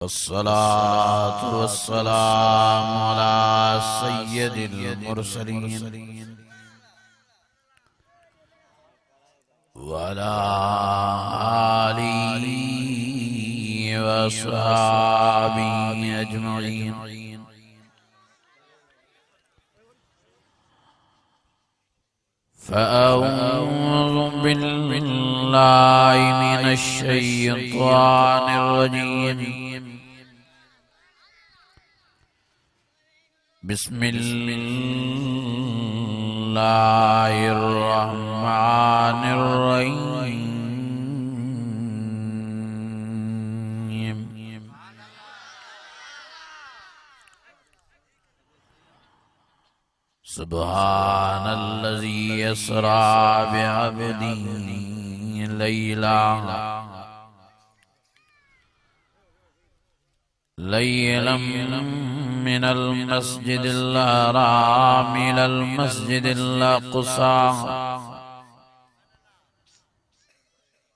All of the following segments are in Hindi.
अस्सलातु वस्सलामु अला सय्यदिल मुरसलीन व अला आलिहि व अस्हाबिहि अजमईन। फ़अऊज़ु बिल्लाहि मिनश शैतानिर रजीम। बिस्मिल्लाहिर्रहमानिर्रहीम। सुब्हानल्लज़ी अस्रा बिअब्दिही लैलन मिनल मस्जिदिल हराम इलल मस्जिदिल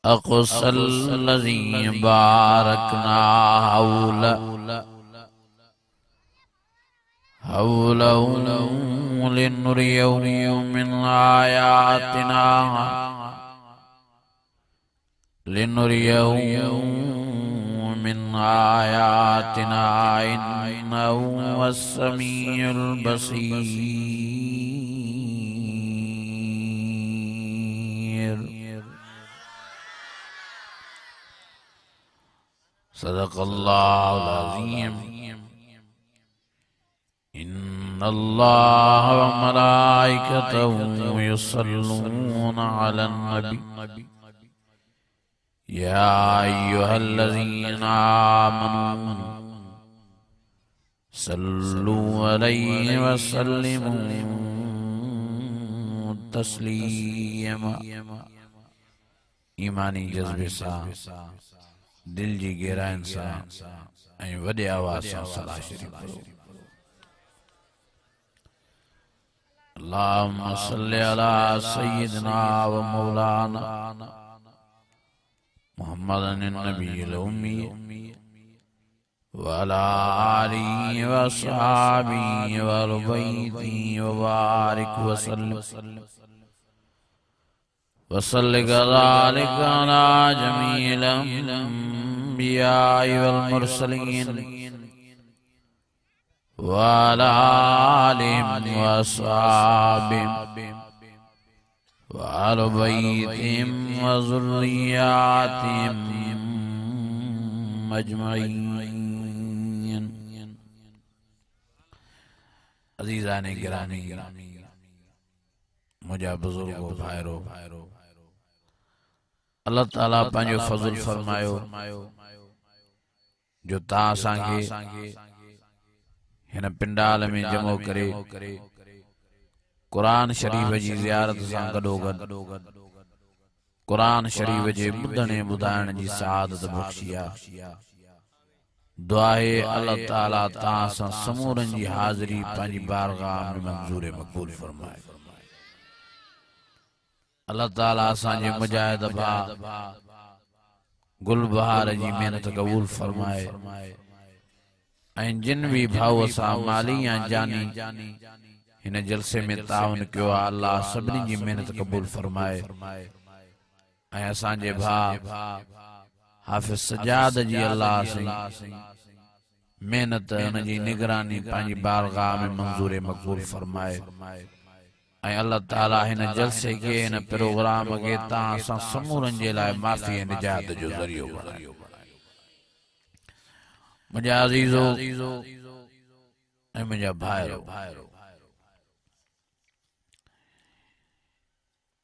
अक़सल्लज़ी बारकना हौलहु लिनुरियहु मिन आयातिना इन्नहु हुवस्समीउल बसीर। सदक़ल्लाहुल अज़ीम। इन्नल्लाह व मलाइकतहु युसल्लूना अलन नबी या अय्युहल्लज़ीना आमनू सल्लू अलैहि व सल्लिमू तस्लीमा। ईमानी जज्बे सां दिल जी गहराइनि सां ऐं वॾे आवाज़ सां सलाह शरीफ़ पढ़ो। अल्लाहुम्मा सल्लि अला सय्यिदिना व मौलाना मुहम्मदिन नबिय्यिल उम्मी व अला आलिहि व अस्हाबिहि व अहलि बैतिहि व बारिक व सल्लिम व सल्लि कज़ालिका अला जमीइल अंबियाइ वल मुरसलीन व अला आलिहिम व अस्हाबिहिम व अहलि बैतिहिम व ज़ुर्रिय्यातिहिम अजमईन। अज़ीज़ाने गिरामी, मुझा बुजुर्गो भाइरो, अल्लाह ताला पंहिंजो फज़ल फरमायो जो तव्हां असांखे हिन पिंडाल में जमो करे कुरान शरीफ जी ज़ियारत सां गॾोगॾु कुरान शरीफ जे ॿुधण ॿुधाइण जी सआदत बख़्शी आहे। दुआ है अल्लाह ताला तव्हां सां समूरनि जी हाज़िरी पंहिंजी बारगाह में मंज़ूर मक़बूल फरमाए। अल्लाह ताला असांजे मुजाहिद भाउ गुलबहार जी महिनत क़बूल फरमाए ऐं जिन भी भाउ असां माली या जानी हिन जलसे में ताउन कयो आहे अल्लाह सभिनी जी महिनत क़बूल फरमाए ऐं असांजे भाउ हाफ़िज़ सजाद जी अल्लाह महिनत उन जी निगरानी पंहिंजी बारगाह में मंज़ूर मक़बूल फरमाए ऐं अल्लाह ताला हिन जलसे के हिन प्रोग्राम के तव्हां असां समूरनि जे लाइ माफ़ी ऐं निजात जो ज़रियो बणाए। मुंहिंजा अज़ीज़ो ऐं मुंहिंजा भाइरो,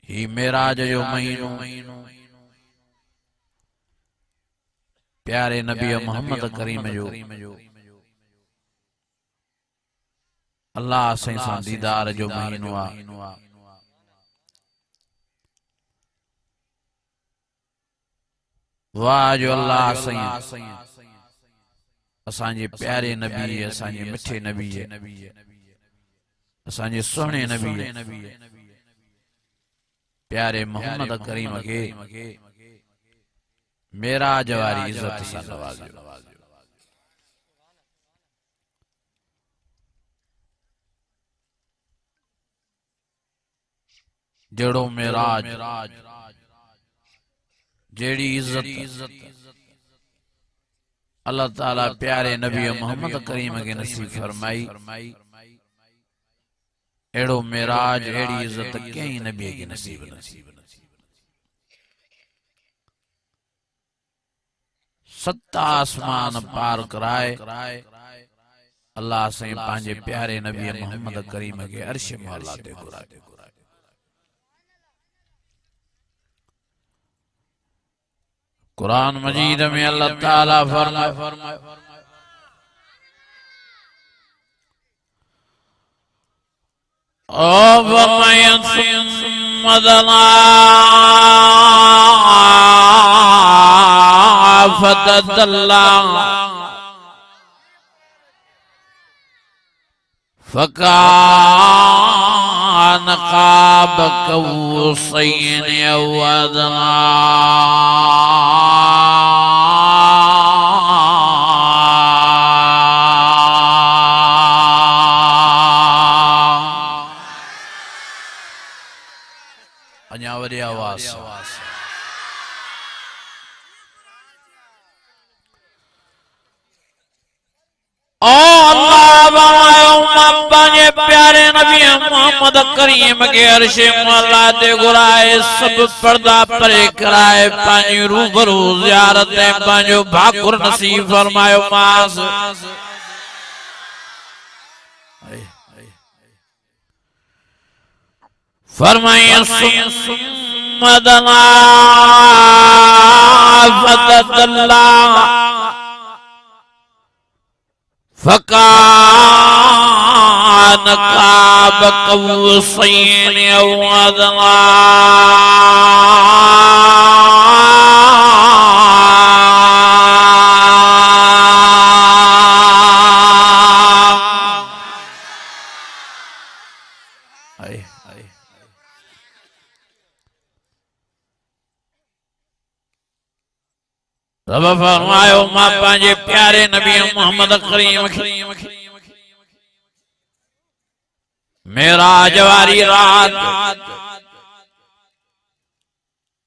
ही मेराज जो महीनो प्यारे नबी मोहम्मद करीम जो अल्लाह सां दीदार जो महीनो आहे। वाह जो अल्लाह साईं असांजे प्यारे नबी असांजे मिठे नबी असांजे सुहिणे नबी प्यारे मोहम्मद करीम के मेराज वारी इज्जत सां नवाज़ियो। जड़ो मेराज जेड़ी इज्जत अल्लाह ताला प्यारे नबी मोहम्मद करीम के नसीब फरमाई एड़ो मेराज एड़ी इज्जत कई नबी के नसीब सत्ता आसमान पार कराए अल्लाह से पांजे प्यारे नबी मोहम्मद करीम के अर्श मौला ते घुराए कुरान मजीद में अल्लाह ताला फरमाए ओ फरमायन सुम्मा दना फतदल्ला फकान क़ाब कौसैन औ अदना अन्यावरी आवाज ओ अल्लाह बाने प्यारे नबी मोहम्मद करीम के अर्श मौला ते घुराए सब पर्दा परे कराए पांजी रूबरू ज़ियारत पांजो भाकुर नसीब फरमायो मास फरमाए सुम्मा दना फतदल्ला फकान क़ाब कौसैन औ अदना रब फरमायो मां पांजे प्यारे नबी मोहम्मद करीम मेराज वारी रात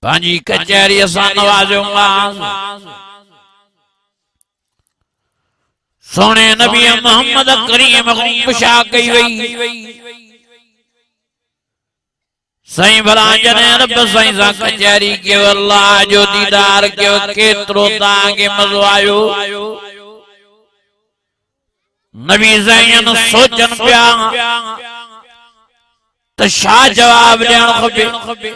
पांजी कचहरी असां नवाजूंगा सोने नबी मोहम्मद करीम को पुछा कई वई सही भला जने रब सही सा कचहरी के अल्लाह जो दीदार के केतरो तांगे मज़ो आयो नबी ज़ैन सोचन पिया त छा जवाब ॾियण खपे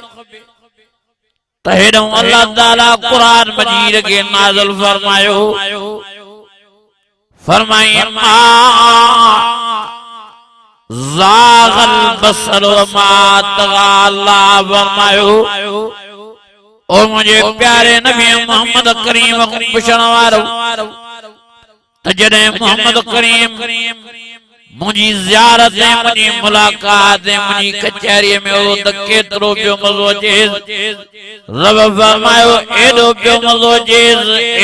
त हेॾो अल्लाह ताला कुरान मजीद के नाज़िल फरमायो फरमाई ज़ाग़ल बसर मा तग़ा अल्लाह फरमायो ओ मुझे प्यारे नबी मोहम्मद करीम को पुछण वारो त जॾहिं मोहम्मद करीम मुझी ज़ियारत मुझी मुलाकात मुझी कचहरी में हो त केतिरो पियो मज़ो अचे रब फरमायो एॾो पियो मज़ो अचे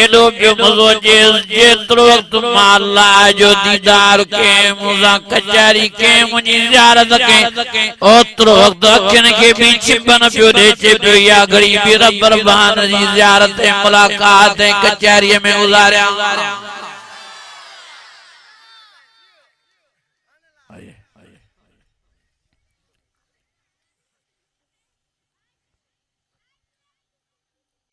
एॾो पियो मज़ो अचे जेतिरो वक़्तु मां अल्लाह जो दीदार कयईं मूंसां कचहरी कयईं मुंहिंजी ज़ियारत कयईं ओतिरो वक़्तु अखियुनि खे बि छिबन पियो ॾे अचे पियो इहा घड़ी बि रब रबान जी ज़ियारत मुलाकात कचहरीअ में गुज़ारिया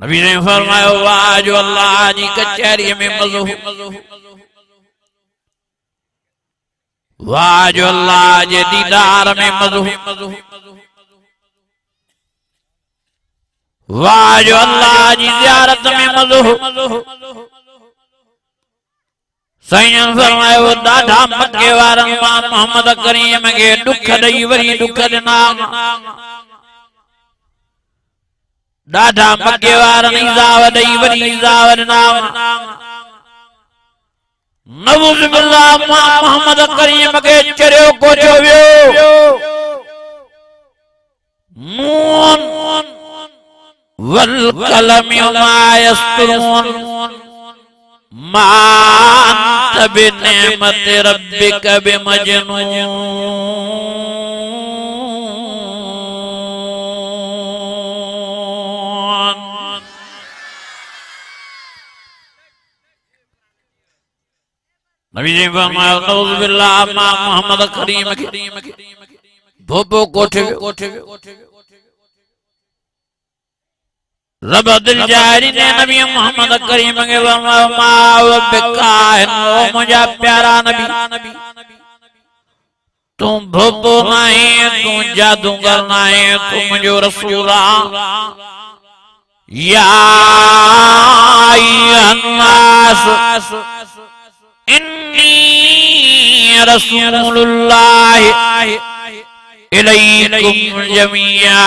नबी ने फरमाया वाह जो अल्लाह जी कचहरी में मज़ो वाह जो अल्लाह जे दीदार में मज़ो वाह जो अल्लाह जी ज़ियारत में मज़ो सैयद फरमायो ॾाढा मके वारनि मां मोहम्मद करीम खे दुख ॾेई वरी दुख ॾिना ॾाढा मके वारनि इज़ाव ॾेई वरी इज़ाव ॾिना नऊज़ बिल्लाह मां मोहम्मद करीम खे चरियो कोठियो वियो नून वल कलम मा यस्तरून मा अंत बिनिअमत रब्बिक बिमजनून नबी जी फरमायो नऊज़ बिल्लाह मां मोहम्मद करीम के भोपो कोठे रब दिल जारी ने नबी मोहम्मद करीम के फरमायो मां बिकाइन ओ मुझा प्यारा नबी तू भोपो नहीं तू जादूगर नहीं तू मुझो रसूला या अय्युहन्नास इन्नी रसूलुल्लाह इलैकुम जमीआ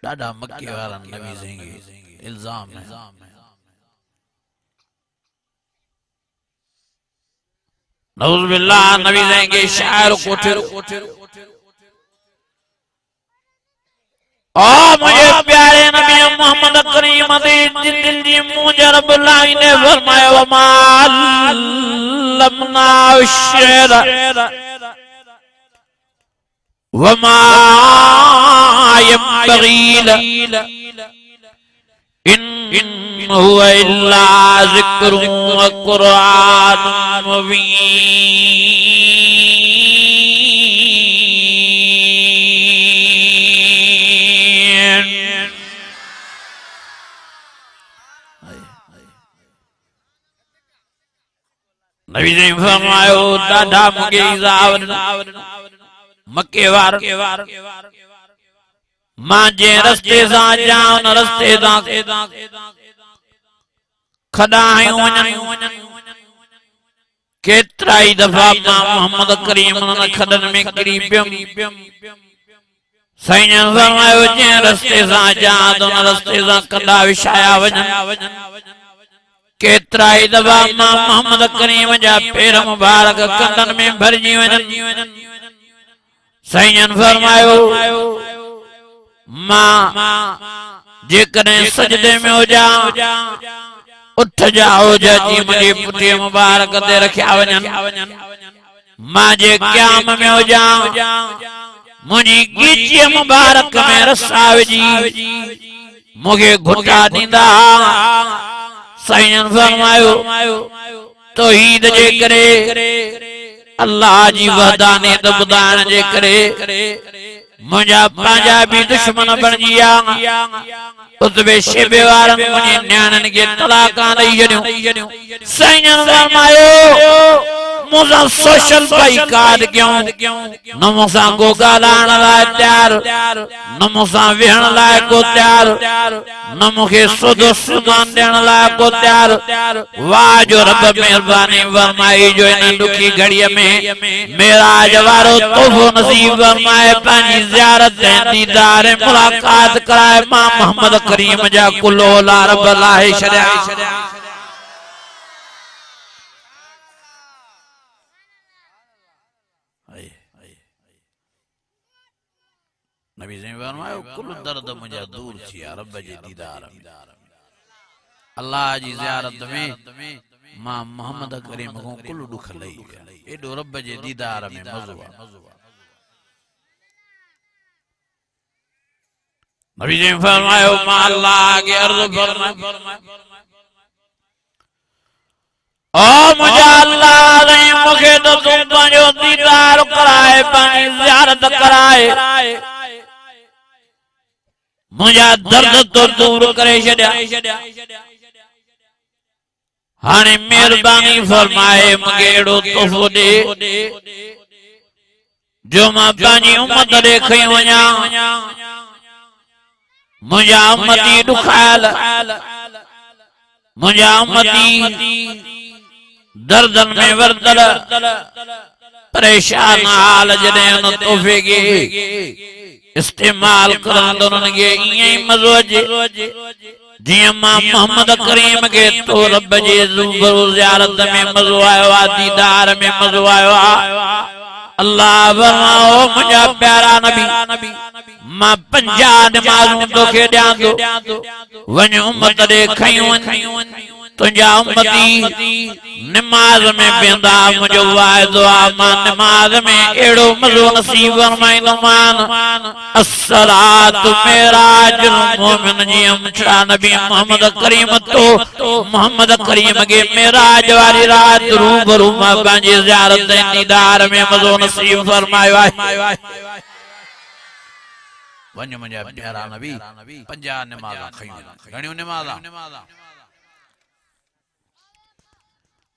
दादा मक्के वाला नबी सेंगे इल्जाम है नऊज़ बिल्लाह नबी सेंगे शायर कोठे ओ मुझे प्यारे नबी मोहम्मद करीम दे दिल दी मुझे रब लाइन ने फरमाया व मालमना शेर व मा यंबगील इन हुवा इल्ला ज़िक्रुन व क़ुरआनुन मुबीन नबी ने फरमायो दादा मुझे इजाज़त मक्के वार मां जे रस्ते सां जाऊं न रस्ते सां खदायूं वञनि केतिरा ई दफ़ा मां मोहम्मद करीम न खडन में किरी पियुमि साईं फरमायो जे रस्ते सां जाऊं त न रस्ते सां खदा विछाया वञनि केतिरा ई दफ़ा मां मोहम्मद करीम जा पेर मुबारक कंधनि में भरिजी वञनि साईं फरमायो मां जेकॾहिं सजदे में हुजां उठ जा हुजा जी मुंहिंजी पुठीअ मुबारक ते रखिया वञनि मां जे क़याम में हुजां मुंहिंजी गीचीअ मुबारक में रसा विझी मूंखे घुटा ॾींदा साईं फरमायो तौहीद जे करे अल्लाह जी वहदानियत ॿुधाइण जे करे मुझा पांजा भी दुश्मन बणजी आ उतबे शेबे वारनि मुंहिंजे न्याणनि खे तलाक़ां ॾेई छॾियूं साईं फरमायो मूंसां सोशल बाइकाट कयूं न मूंसां को ॻाल्हाइण लाइ तयार न मूंसां वेहण लाइ को तयार न मूंखे सुधो सुमान ॾियण लाइ को तयार वाह जो रब महिरबानी फरमाई जो इन ॾुखी घड़ीअ में मेराज वारो तोहफ़ो नसीब फरमाए पंहिंजी ज़ियारत ऐं दीदार ऐं मुलाक़ात कराए मां मोहम्मद करीम जा कुलो ला रब लाहे छॾिया नबी से फरमायो कुल दर्द मुझा दूर थिया रब जे दीदार में अल्लाह जी ज़ियारत में मां मोहम्मद करीम को कुल दुख लई एडो रब जे दीदार में मज़ो नबी से फरमायो मां अल्लाह के अर्ज़ फरमायो ओ मुझा अल्लाह ने मुखे तो तुम पंहिंजो दीदार कराए पंहिंजी ज़ियारत कराए मुझा दर्द तो दूर करे छॾिया हाणे मेहरबानी फरमाए मूंखे अहिड़ो तोहफ़ो ॾे जो मां पंहिंजी उम्मत ॾे खई वञा मुझा उम्मती ॾुखायल मुझा उम्मती दर्दन में वरतल परेशान हाल जॾहिं उन तोहफ़े खे इस्तेमाल करण तो उनके इए मज़ो अचे जियां मां मोहम्मद करीम के तो रब जे रूबरू ज़ियारत में मज़ो आयो आ दीदार में मज़ो आयो आ अल्लाह फरमाओ मुझा प्यारा नबी मां 50 नमाज़ूं तोखे ॾियां थो वञ उम्मत ॾे खयूं तुझा उम्मती नमाज में बेंदा मुझो वायदो आ मां नमाज में एड़ो मज़ो नसीब फरमाइंदो मान अस्सलातु मेराजुल मोमिन जी अमशा नबी मोहम्मद करीम तो मोहम्मद करीम के मेराज वाली रात रूबरू मां पंहिंजी ज़ियारत दीदार में मज़ो नसीब फरमायो आहे वञ मुंहिंजा प्यारा नबी 50 नमाज़ां खयूं घणियूं नमाज़ां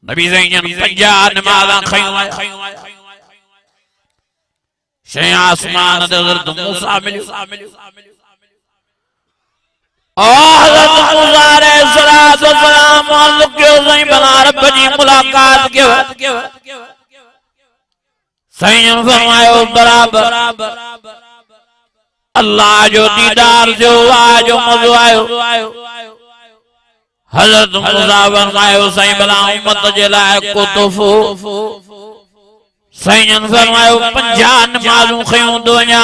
नबी ज़ैन 50 नमाज़ां खयूं शै आसमान ते हज़रत मूसा मिलियो ओ हज़रत मूसा अलैहिस्सलातु वस्सलाम अर्ज़ कयो सही भला रब जी मुलाकात कयो सही फरमायो बराबर अल्लाह जो दीदार जो आज मज़ो आयो हज़रत मूसा फरमायो सही भला उम्मत जे लाइ को तोहफ़ो सही फरमायो 50 नमाज़ूं खयूं दुनिया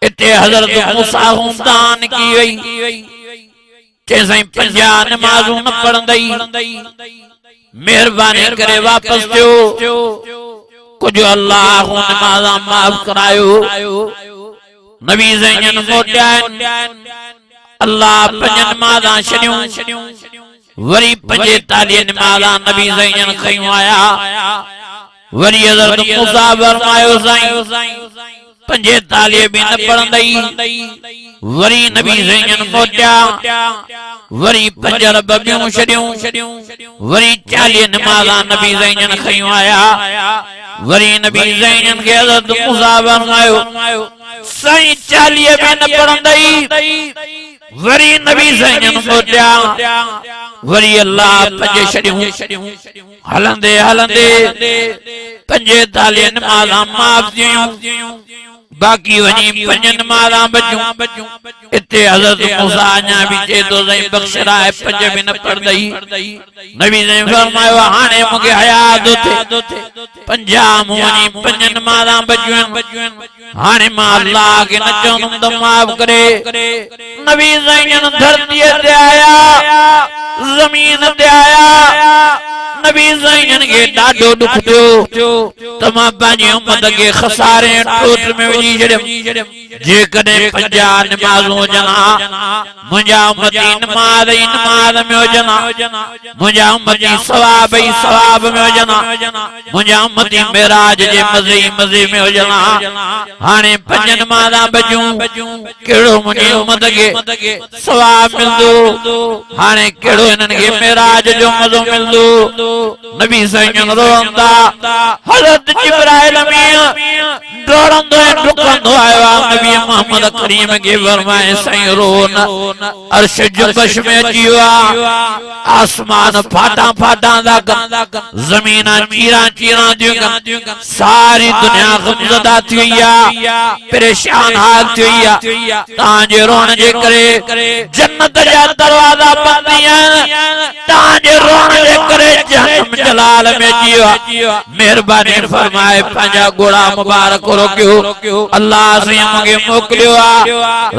इते हज़रत मूसा दान की वई के सही 50 नमाज़ूं न पढ़ंदई मेहरबानी करे वापस थियो कुछ अल्लाह नमाज़ां माफ़ करायो नबी ज़ैन मोटियान अल्लाह 5 नमाज़ां छॾियूं वरी 45 नमाज़ां नबी ज़ैन खयूं आया वरी हज़रत मूसा फरमायो साईं 45 भी न पढ़ंदई वरी नबी ज़ैन मोटिया वरी 5 रब ॿियूं छॾियूं वरी 40 नमाज़ां नबी ज़ैन खयूं आया वरी नबी ज़ैन के हज़रत मूसा फरमायो साईं 40 भी न पढ़ंदई वरी नबी ज़ैन मोटिया वरी अल्लाह 5 छॾियूं हलंदे 45 नमाज़ां माफ़ थियूं बाकी वनी 5 नमाज़ां बचूं इते हज़रत मूसा अञा भी चे तो सही बख्शराए 5 भी न पढ़ंदई नबी ने फरमायो हाणे मूंखे हयात थे 50 मुनी 5 नमाज़ां बचूं हाणे मां अल्लाह के न चवंदुमि त माफ़ करे नबी ज़ैन धरतीअ ते आया ज़मीन ते आया नबी ज़ैन के ॾाढो दुख थियो त मां पंहिंजी उम्मत के खसारे टोट में विझी छॾियमि जेकॾहिं 50 नमाज़ूं हुजनि मुंहिंजा उम्मती नमाज़ में हुजनि मुंहिंजा उम्मती सवाब में हुजनि मुंहिंजा उम्मती मेराज जे मज़े में हुजनि हाणे 5 नमाज़ां बचूं कहिड़ो मुंहिंजी उम्मत के सवाब मिलंदो हाणे कहिड़ो हिननि खे मेराज जो मज़ो मिलंदो नबी ज़ैन रोंदा हज़रत जिब्राइल दौड़ंदो डुकंदो आयो नबी मोहम्मद करीम के फरमाए साईं रो न अर्श जुबश में अची वियो आसमान फाटा दा ज़मीन चीरा दियूं सारी दुनिया ग़मज़दा थी वई परेशान हाल थी वई तांजे रोण जे करे जन्नत जा दरवाजा बंद आहिनि तांजे रोण जे करे जहन्नम जलाल में जियो मेहरबानी फरमाए पंहिंजा गोड़ा मुबारक रोकियो अल्लाह से मूंखे मोकिलियो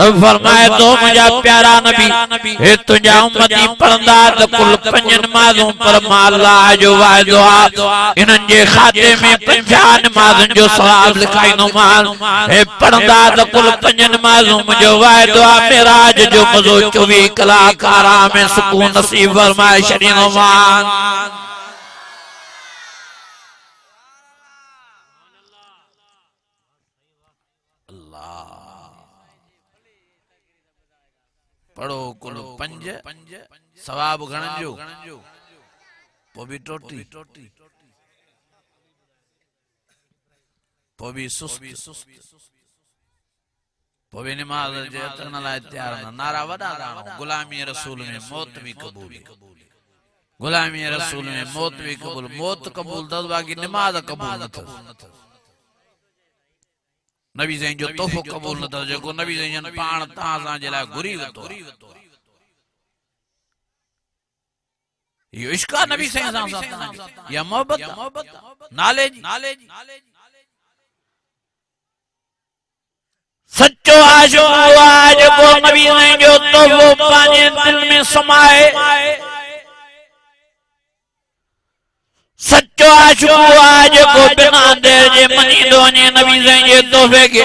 रब फरमाए तो मुंहिंजा प्यारा नबी हे तुंहिंजा उम्मती पढ़ंदा त कुल 5 नमाज़ूं पर मां अल्लाह जो वाइदो आहे इन्हनि जे खाते में 50 नमाज़ुनि जो सवाब लिखाईंदोमान हे पढ़ंदा त कुल 5 नमाज़ूं मुंहिंजो वाइदो आहे मेराज जो मज़ो 24 कलाक आराम में सुकून नसीब फरमाए छॾींदोमान पढ़ो कुल 5 सवाब घणनि जो पो भी टोटी पो भी सुस्त पो भी नमाज जे अचण लाइ तैयार न नारा वॾा गाणो गुलामी रसूल में मौत भी कबूल गुलामी रसूल में मौत भी कबूल मौत कबूल दस बाकी नमाज कबूल न थो नबी ज़ैन जो तोहफो कबूल न थो जेको नबी ज़ैन पाण तहां जे लाइ घुरी वतो यो इश्क नबी ज़ैन सां या मोहब्बत नाले जी सच्चो आशिक हुआ जेको नबी ज़ैन जो तोहफो पंहिंजे दिल में समाए सच्चो आशिक आज को बिना देर जे मनी दोने नबी ज़ैन जे तोहफे के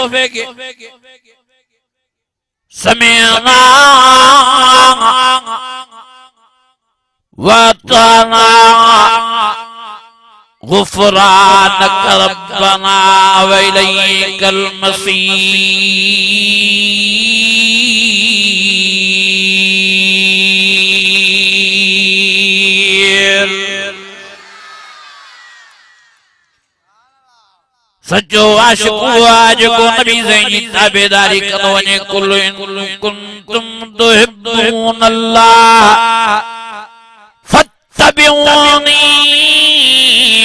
समेना वतना गुफरानक रब्बना व इलैकल मसीर। सच्चो आशिक आज को नबी ज़ैन जी ताबेदारी करो वने कुल इन कुंतुम तुहिब्बूनल्लाह फत्तबिऊनी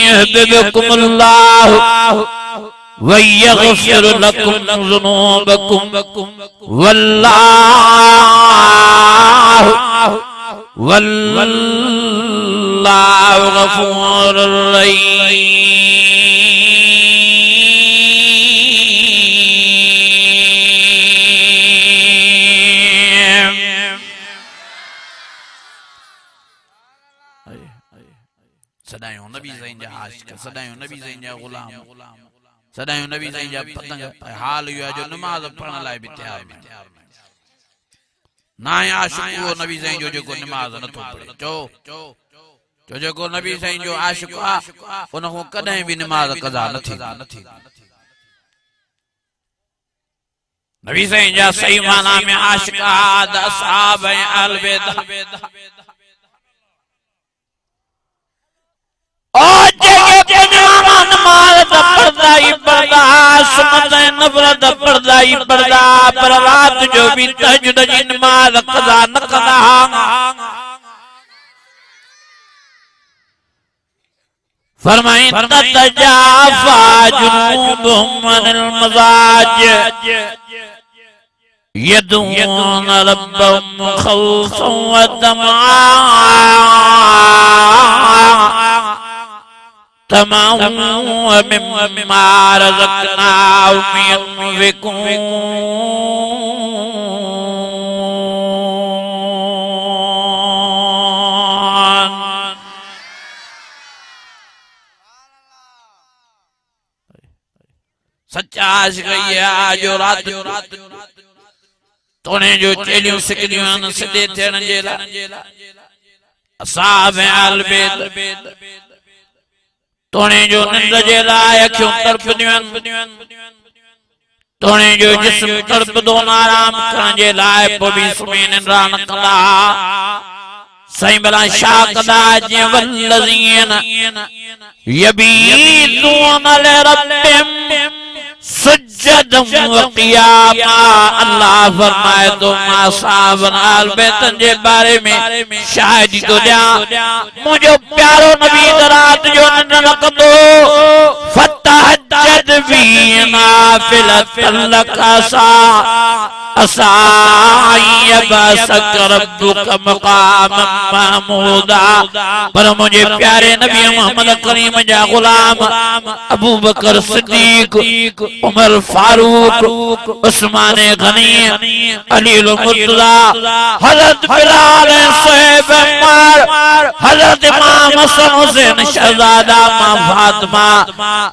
युहिब्बुकुमुल्लाह व यग़फिर लकुम ज़ुनूबकुम वल्लाहु गफूरुर रहीम। सदायूं नबी ज़ैन जा आशिक, सदायूं नबी ज़ैन जा गुलाम, सदायूं नबी ज़ैन जा पतंग। हाल यो जो नमाज पढ़ण लाइ भी तैयार न आहे आशिक वो नबी ज़ैन जो जेको नमाज नथो पढ़े। चो जेको नबी ज़ैन जो आशिक आ उनखो कॾहिं भी नमाज क़ज़ा न थी। नबी ज़ैन जा सही माना में आशिक आद असहाब ऐं अहल बैत और जगह नमाज पढ़दा ही पढ़दा, सुन्नत नफरत पढ़दा ही पढ़दा, पर रात जो भी तहज्जुद जी नमाज क़ज़ा न कंदा। फरमाइन ततजाफा जुनूबुहुम अनिल मज़ाज यदून रब्बहुम खौफन व तमआ तमाम मिम्मा रज़क़नाहुम युनफ़िक़ून। सच्चा आशिक जो रात तोने जो चेलियों सिकदियों सिद्धे थियण जे लाइ असहाब ऐं अहल बैत तोने जो निंद जे लाइ अखियूं तड़पदियूं, तोने जो जिस्म तड़पदो आराम करण जे लाइ पोइ बि सुम्ही निंड्रा न कंदा। साईं भला छा कंदा जीअं वल्लज़ीन यबीतून लिरब्बिहिम सुज्जदम व क़ियामा। अल्लाह फरमाए तो मां साहब अहल बैतन जे बारे में शाहिदी तो ॾियां। मुंहिंजो प्यारो नबी रात जो निंड न कंदो। फतहज्जद बी नाफ़िलतन लक असा यबअसक रब्बुक मक़ामम महमूदा। पर मुझे प्यारे नबी मोहम्मद करीम जा गुलाम अबू बकर सिद्दीक, उमर फारूक, उस्मान गनी, अली मुर्तज़ा, हज़रत बिलाल, सुहैब अम्मार, हज़रत इमाम हसन हुसैन शहजादा मां फातिमा,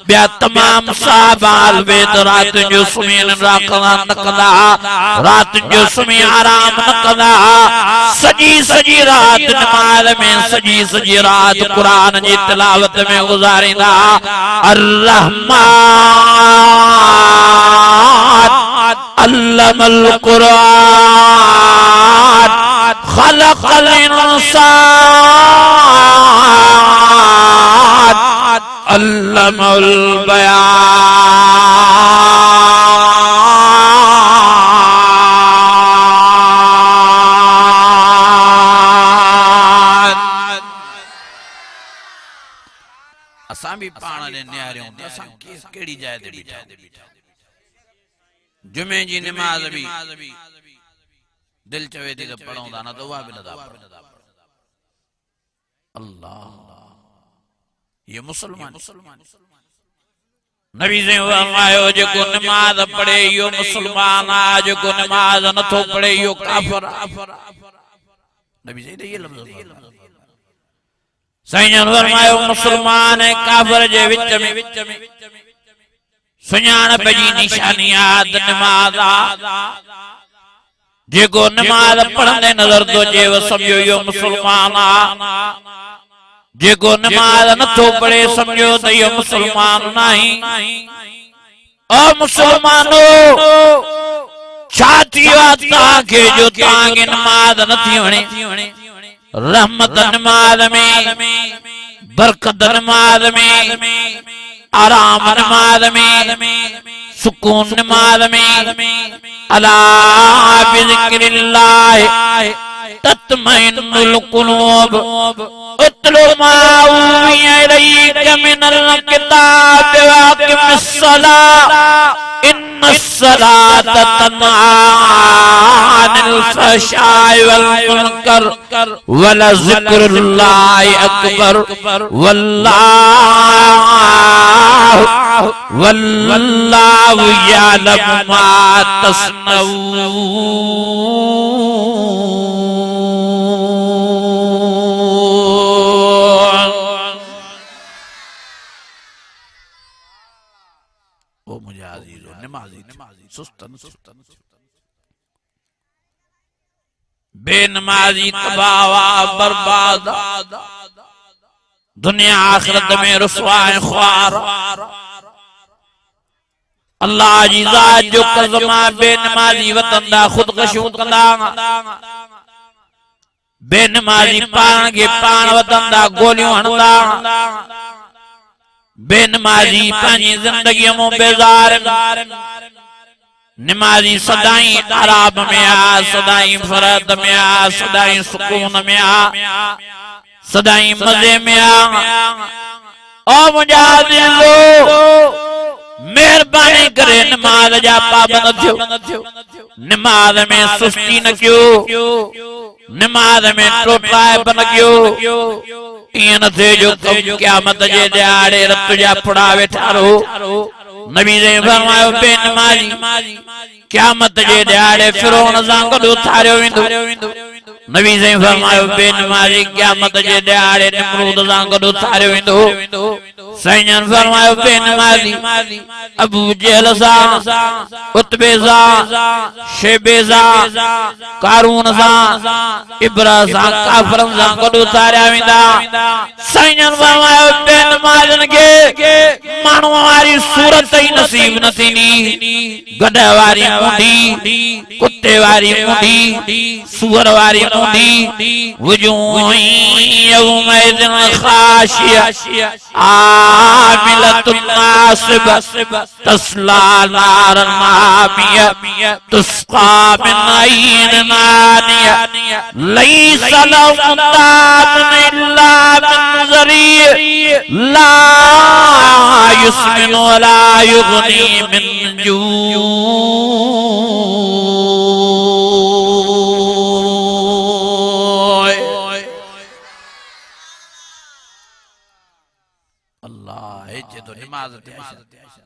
ॿिया तमाम सहाबा अहल बैत रात जो सुम्ही निंड्रा न कंदा, रात जो सुम्ही आराम न कंदा। सजी रात नमाज़ में, सजी रात कुरान जी तिलावत में गुज़ारींदा। अर्रहमान अल्लमल कुरान खलक़ल इंसान अल्लमल बयान। असां भी पाण ने निहारियूं त असां कहिड़ी जाइ ते बीठा। जुमे जी नमाज भी दिल चवे थी त पढ़ूं था, न त उहा बि नथा पढ़ूं। अल्लाह ये मुसलमान नबी से फरमायो जेको नमाज पढ़े यो मुसलमान आ, जेको नमाज नथो पढ़े यो काफिर आ। नबी से ये लफ्ज़ साईं फरमायो मुसलमान काफिर जे विच में सुञाणप जी निशानी आद नमाज जेको नमाज पढ़ंदे नजर तो जे वो समझो यो मुसलमान आ जेको नमाज नथो पढ़े समझो त यो मुसलमान नहीं। ओ मुसलमानो छाती वाता के जो तांगे नमाज नथी वणे रहमत नमाज में बरकत नमाज में आराम नमाज में सुकून नमाज में अला बिज़िक्रिल्लाह तत्मइन्नुल कुलूब उतलु मा उहिया इलैका मिनल किताब व अक़िमिस सलाह इन्नस सलाता तन्हा अनिल फ़हशाइ वल मुनकर वलज़िक्रुल्लाहि अकबर वल्लाहु यअलमु मा तस्नऊन। ओ मुझे अजीजो नमाजी सुस्तन बेनमाजी तबाह बर्बाद दुनिया आखिरत में रुसवाए ख्वार अल्लाह जी ज़ात जो कज़मा बेनमाजी वतन दा खुदकशी कंदा बेनमाजी पाण के पाण वतन दा गोलियों हणदा बेनमाजी पांजी जिंदगी में बेजार नमाजी सदाई आराम में आ सदाई फरद में आ सदाई सुकून में आ सदाई मजे में आ। ओ मुजाहिदो मेहरबानी करे नमाज जा पाबंद थियो नमाज में सुस्ती न क्यों नमाज में टोपाए बन क्यों इन थे जो क़यामत जे दिहाड़े रत जा फड़ा वेठा रहो। नबी ने फरमायो बेनमाजी क़यामत जे दिहाड़े फिरौन सां गॾु उथारियो वेंदो। नबी ने फरमायो बेनमाजी क़यामत जे दिहाड़े नमरूद सां गॾु उथारियो वेंदो। साईं फरमायो बेनमाजी अबू जहल सां उतबे सां शेबे सां कारून सां इब्रा सां काफरन सां गॾु उथारिया वेंदा। साईं फरमायो बेनमाजन के माण्हू वारी सूरत ही नसीब न थींदी गध वारी मुंडी कुत्ते वारी मुंडी सूअर वारी मुंडी वजूह यौमइज़िन खाशिया आमिलतुन नासिब तस्ला नारन हामिया तुस्का मिन ऐन नानिया लैसा लहुम ताअतुन इल्ला मिन ज़रीअ ला युस्मिनु वला युग़नी मिन जू।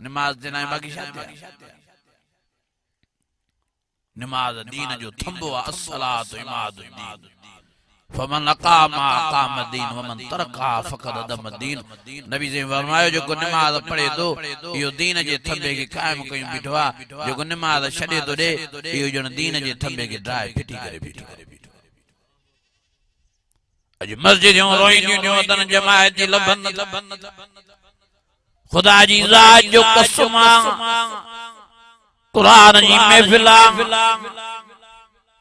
नमाज देना बाकी नमाज दीन जो थंबो अस्सलातु इमादुद्दीन फमन अकामा अकामद्दीन वमन तरका फक़द अदमद्दीन। नबी से फरमायो जो को नमाज पढ़े तो यो दीन जे थंबे के कायम कई बिठवा जो को नमाज छडे तो दे यो जन दीन जे थंबे के ड्राई फिटी करे बिठो। अज मस्जिद रोई जो तन जमात लबन खुदा जी ज़ात जो कसमा कुरान जी महफिला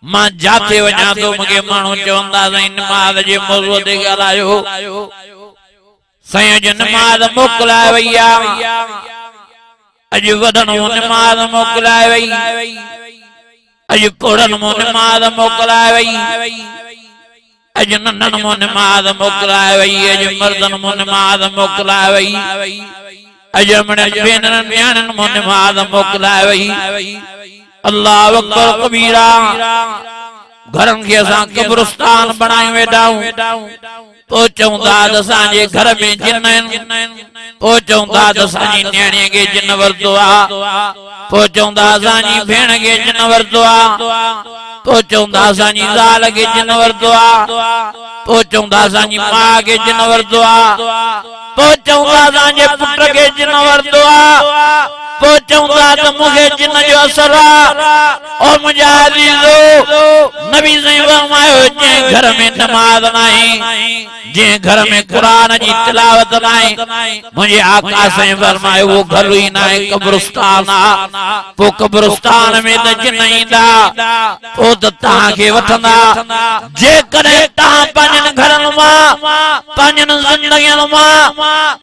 मां जाते वञा तो मूंखे माण्हू चवंदा साईं नमाज जे मौज़ूअ ते ॻाल्हायो। साईं अॼु नमाज मोकिलाए वई आहे अॼु वॾनि मूं नमाज मोकिलाए वई अॼु पोड़नि मूं नमाज मोकिलाए वई अॼु नंढनि मूं नमाज मोकिलाए वई अॼु मर्दनि मूं नमाज मोकिलाए वई अॼु भेनरनि न्याणियुनि मूं नमाज मोकिलाए वई। अल्लाह अकबर कबीरा घरनि खे असां क़ब्रिस्तान बणायूं वेठा आहियूं पोइ चवंदा असांजे घर में जिन आहिनि पोइ चवंदा असांजी न्याणीअ खे जिन वरितो आहे पोइ चवंदा असांजी भेण खे जिन वरितो आहे को चौंदा असांजी ज़ाल खे जिन वरतो आ तो चौंदा असांजी मां खे जिन वरतो आ तो चौंदा असांजे पुट खे जिन वरतो आ तो चौंदा त मूंखे जिन जो असर आ और मुंहिंजा अज़ीज़ो नबी साईं फरमायो जंहिं घर में नमाज नाहे जंहिं घर में कुरान जी तिलावत नाहे मुंहिंजे आका साईं फरमायो वो घर ई नाहे कब्रिस्तान आ पोइ कब्रिस्तान में त जिन ईंदा पोइ त तव्हांखे वठंदा जेकॾहिं तव्हां पंहिंजनि घरनि मां पंहिंजनि ज़िंदगियुनि मां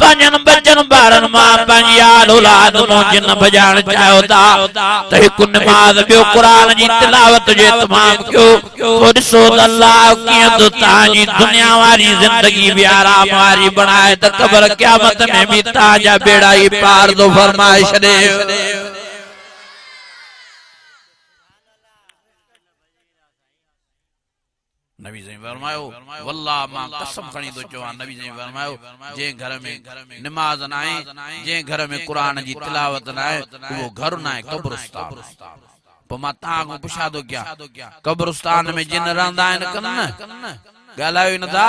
पंहिंजनि बचनि ॿारनि मां पंहिंजी आल औलाद मां जिन बजाइण चाहियो था त हिकु नमाज़ ॿियो कुरान जी तिलावत जो इत्माम कयो पोइ ॾिसो त अल्लाह कीअं थो तव्हांजी दुनिया वारी ज़िंदगी भी आराम वारी बनाए त क़ब्र क़यामत में भी तव्हांजा बेड़ा ई पार थो फरमाए छॾे। नबी साईं फरमायो वल्लाह मां कसम खणी तो चवां नबी साईं फरमायो जे घर में नमाज नाहे जे घर में कुरान जी तिलावत नाहे वो घर नाहे कब्रिस्तान। पोइ मां तव्हां खां पुछां थो क्या कब्रिस्तान में जिन रहंदा आहिनि कन न ॻाल्हायो ई नथा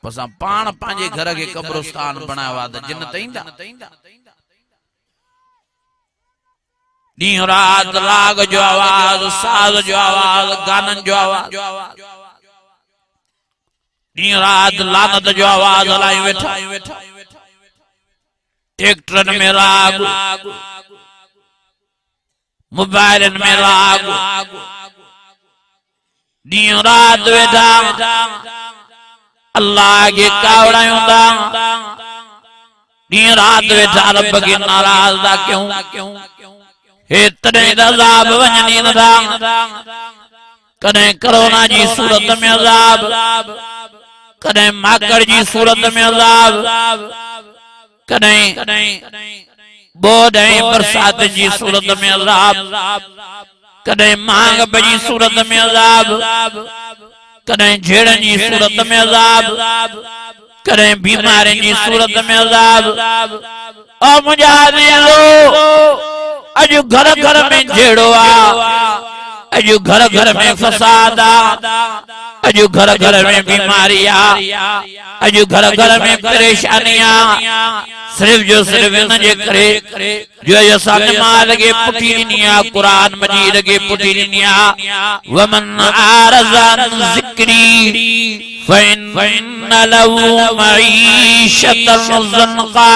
पोइ असां पाण पंहिंजे घर खे कब्रिस्तान बणायो आहे त जिन त ईंदा ॾींहुं राति राग जो आवाज़ साज़ जो आवाज़ गाननि जो आवाज़ ॾींहुं राति लानत जो आवाज़ हलाई वेठा ट्रैक्टरनि में राग मोबाइलनि में राग ॾींहुं राति वेठा अल्लाह खे कावड़ायूं था ॾींहुं राति वेठा रब खे नाराज़ था कयूं हेतरे अज़ाब वञनि नथा कॾहिं कोरोना जी सूरत में अज़ाब कॾहिं माकड़ जी सूरत में अज़ाब कॾहिं बोझ ऐं बरसात जी सूरत में अज़ाब कॾहिं मांग जी सूरत में अज़ाब कॾहिं झेड़नि जी सूरत में अज़ाब कॾहिं बीमारियुनि जी सूरत में अज़ाब और मुंहिंजा अज़ीज़ो अजु घर घर में झेड़ो आ अजु घर घर में फसाद आ अजु घर घर में बीमारी आ अजु घर घर में परेशानी आ सिर्फ जो सिर्फ इन जे करे जो असां नमाज़ खे पुठी ॾिनी आ कुरान मजीद खे पुठी ॾिनी आ वमन आरज़ा अन ज़िक्री फ़इन लहू मईशतन ज़न्क़ा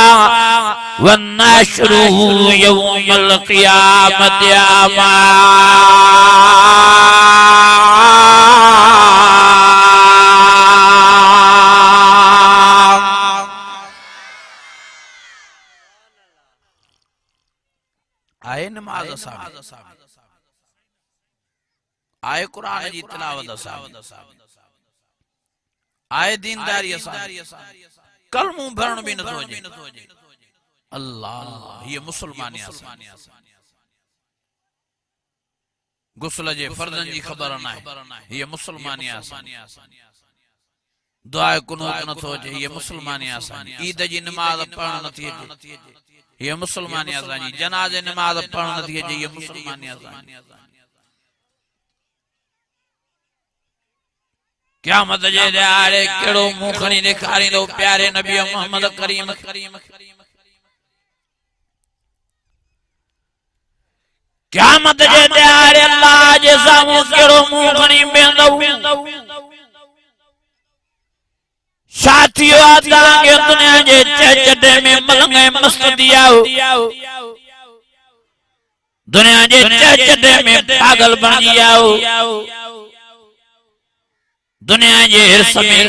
वन्नशरुहु यौमल क़ियामत अमा। आए नमाज आए कुरान जी तिलावत आए दीनदारी कलमू भरण भी न सोचे अल्लाह ये मुसलमान गुस्ल जे फर्जन जी खबर ना है ये मुसलमानी दुआ कुनूत न सोचे ये मुसलमानी ईद जी नमाज पढ़ण नथी अचे ये मुसलमानी जनाजे नमाज पढ़ण नथी अचे ये मुसलमानी क़यामत जे ॾियारे कहिड़ो मुंहुं खणी ॾेखारींदो प्यारे नबी मोहम्मद करीम क़यामत जे ॾियारे अल्लाह जे साम्हूं कहिड़ो मुंहुं खणी बीहंदो साथियो तव्हांखे दुनिया जे चहचटे में मलंग ऐं मस्त दियाओ दुनिया जे चहचटे में पागल बणजी आओ दुनिया जे हिर्स में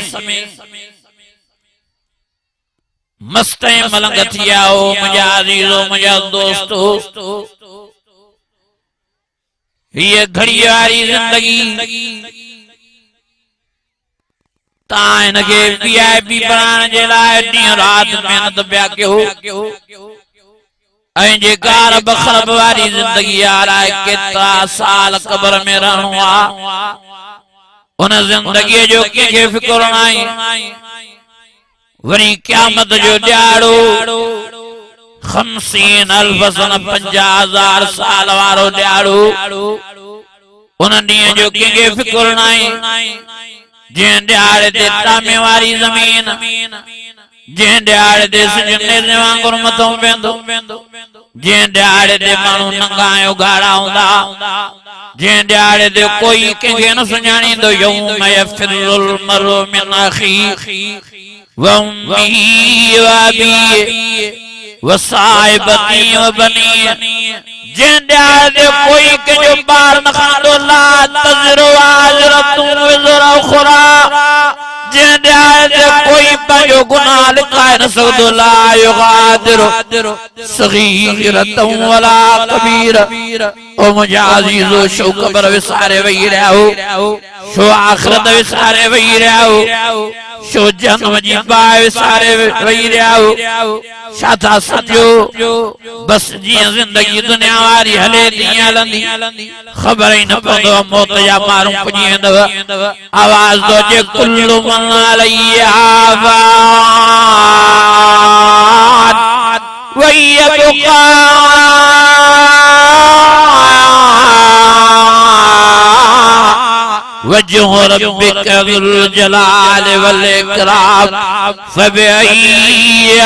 मस्त ऐं मलंग थी आओ मुंहिंजा अज़ीज़ो मुंहिंजा दोस्तो ये घड़ी वारी जिंदगी तव्हां हिनखे VIP बनाइण जे लाइ ॾींहुं राति महिनत पिया कयो ऐं जेका रब ख़रब वारी जिंदगी आहे केतिरा साल क़ब्र में रहणो आहे उन जिंदगी जो कंहिंखे फिक्र न आहे वरी क़यामत जो ॾियारो 50,000 सन 50,000 साल वारो ॾियारो उन ॾींहं जो कंहिंखे फिकुर नाहे जंहिं ॾियारे ते तामे वारी ज़मीन जंहिं ॾियारे ते सिज नेज़े वांगुरु मथो वेंदो जंहिं ॾियारे ते माण्हू नंगा ऐं उघाड़ा हूंदा जंहिं ॾियारे ते कोई कंहिंखे न सुञाणींदो यौम यफ़िरुल मर्उ मिन अख़ीहि व उम्मिही व अबीहि व साहिबतिही व बनीहि जंहिं ॾियारे ते कोई कंहिंजो ॿार न खणंदो ला तज़िरु वाज़िरतुन विज़रा उख़रा जंहिं ॾियारे ते कोई पंहिंजो गुनाह लिकाए न सघंदो ला युग़ादिरु सग़ीरतन वला कबीरा ओ मुंहिंजा अज़ीज़ो छो क़ब्र विसारे वेही रहिया हो छो आख़िरत विसारे वेही रहिया हो छो जनम जी बाहि विसारे वेही रहिया हो छा था सम्झो बस जीअं ज़िंदगी दुनिया वारी हले तीअं हलंदी ख़बर ई न पवंदो मौत जा माण्हू पुॼी वेंदव आवाज़ थो अचे कुल्लु मन अलैहा फ़ान व यबक़ा वजह रब्बिक ज़ुल जलाल वल इकराम फबिअय्यि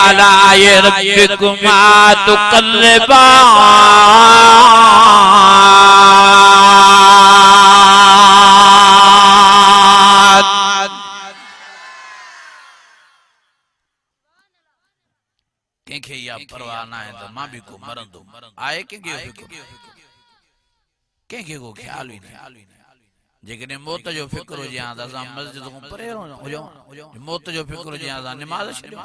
आलाए रब्बिकुमा तुकल्लिबान कंहिंखे इहा परवाह न आहे त मां बि को मरंदो आहे कंहिंखे को ख़्याल ई न जेकॾहिं मौत जो फिक्र हुजे हा त असां मस्जिद खां परे हुजूं मौत जो फिक्र हुजे हा त असां निमाज़ छॾियूं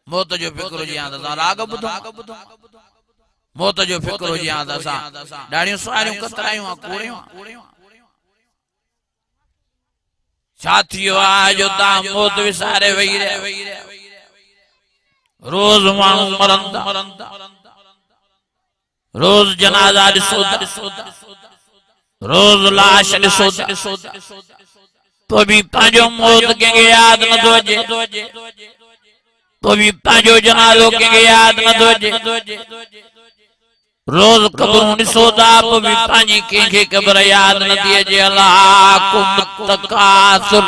मौत जो फिक्र हुजे हा त असां राग ॿुधूं मौत जो फिक्र हुजे हा त असां ॾाढियूं सुवारियूं कतरायूं कूड़ियूं छा थियो आहे जो तव्हां मौत विसारे वेही रहिया रोज माण्हू मरंदा रोज जनाज़ा ॾिसो रोज लाश ॾिसो तो भी पंहिंजो मौत कंहिंखे यादि नथो अचे तो भी पंहिंजो जनाज़ो कंहिंखे यादि नथो अचे रोज क़बरूं ॾिसो था पोइ बि पंहिंजी कंहिंखे क़बर यादि नथी अचे अल्लाकुम तकासुर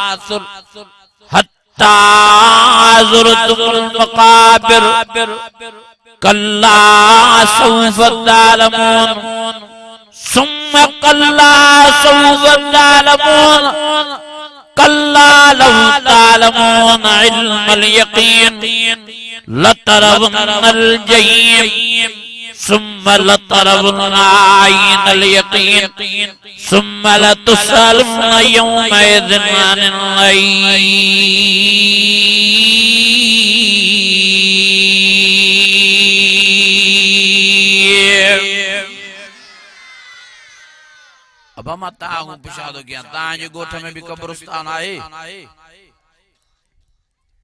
हत्ता ज़ुरतुमुल मक़ाबिर कल्ला सौफ़ तालमून सुम्मा कल्ला सौफ़ तालमून कल्ला लौ तालमून इल्मल यक़ीन लतरवन्नल जहीम सुम्मा लतरवन्ना आइनल यक़ीन सुम्मा लतुसअलुन्ना यौमइज़िन अनिन नईम अब मां तव्हां पुछा थो कयां तव्हांजे ॻोठ में बि क़ब्रिस्तान आहे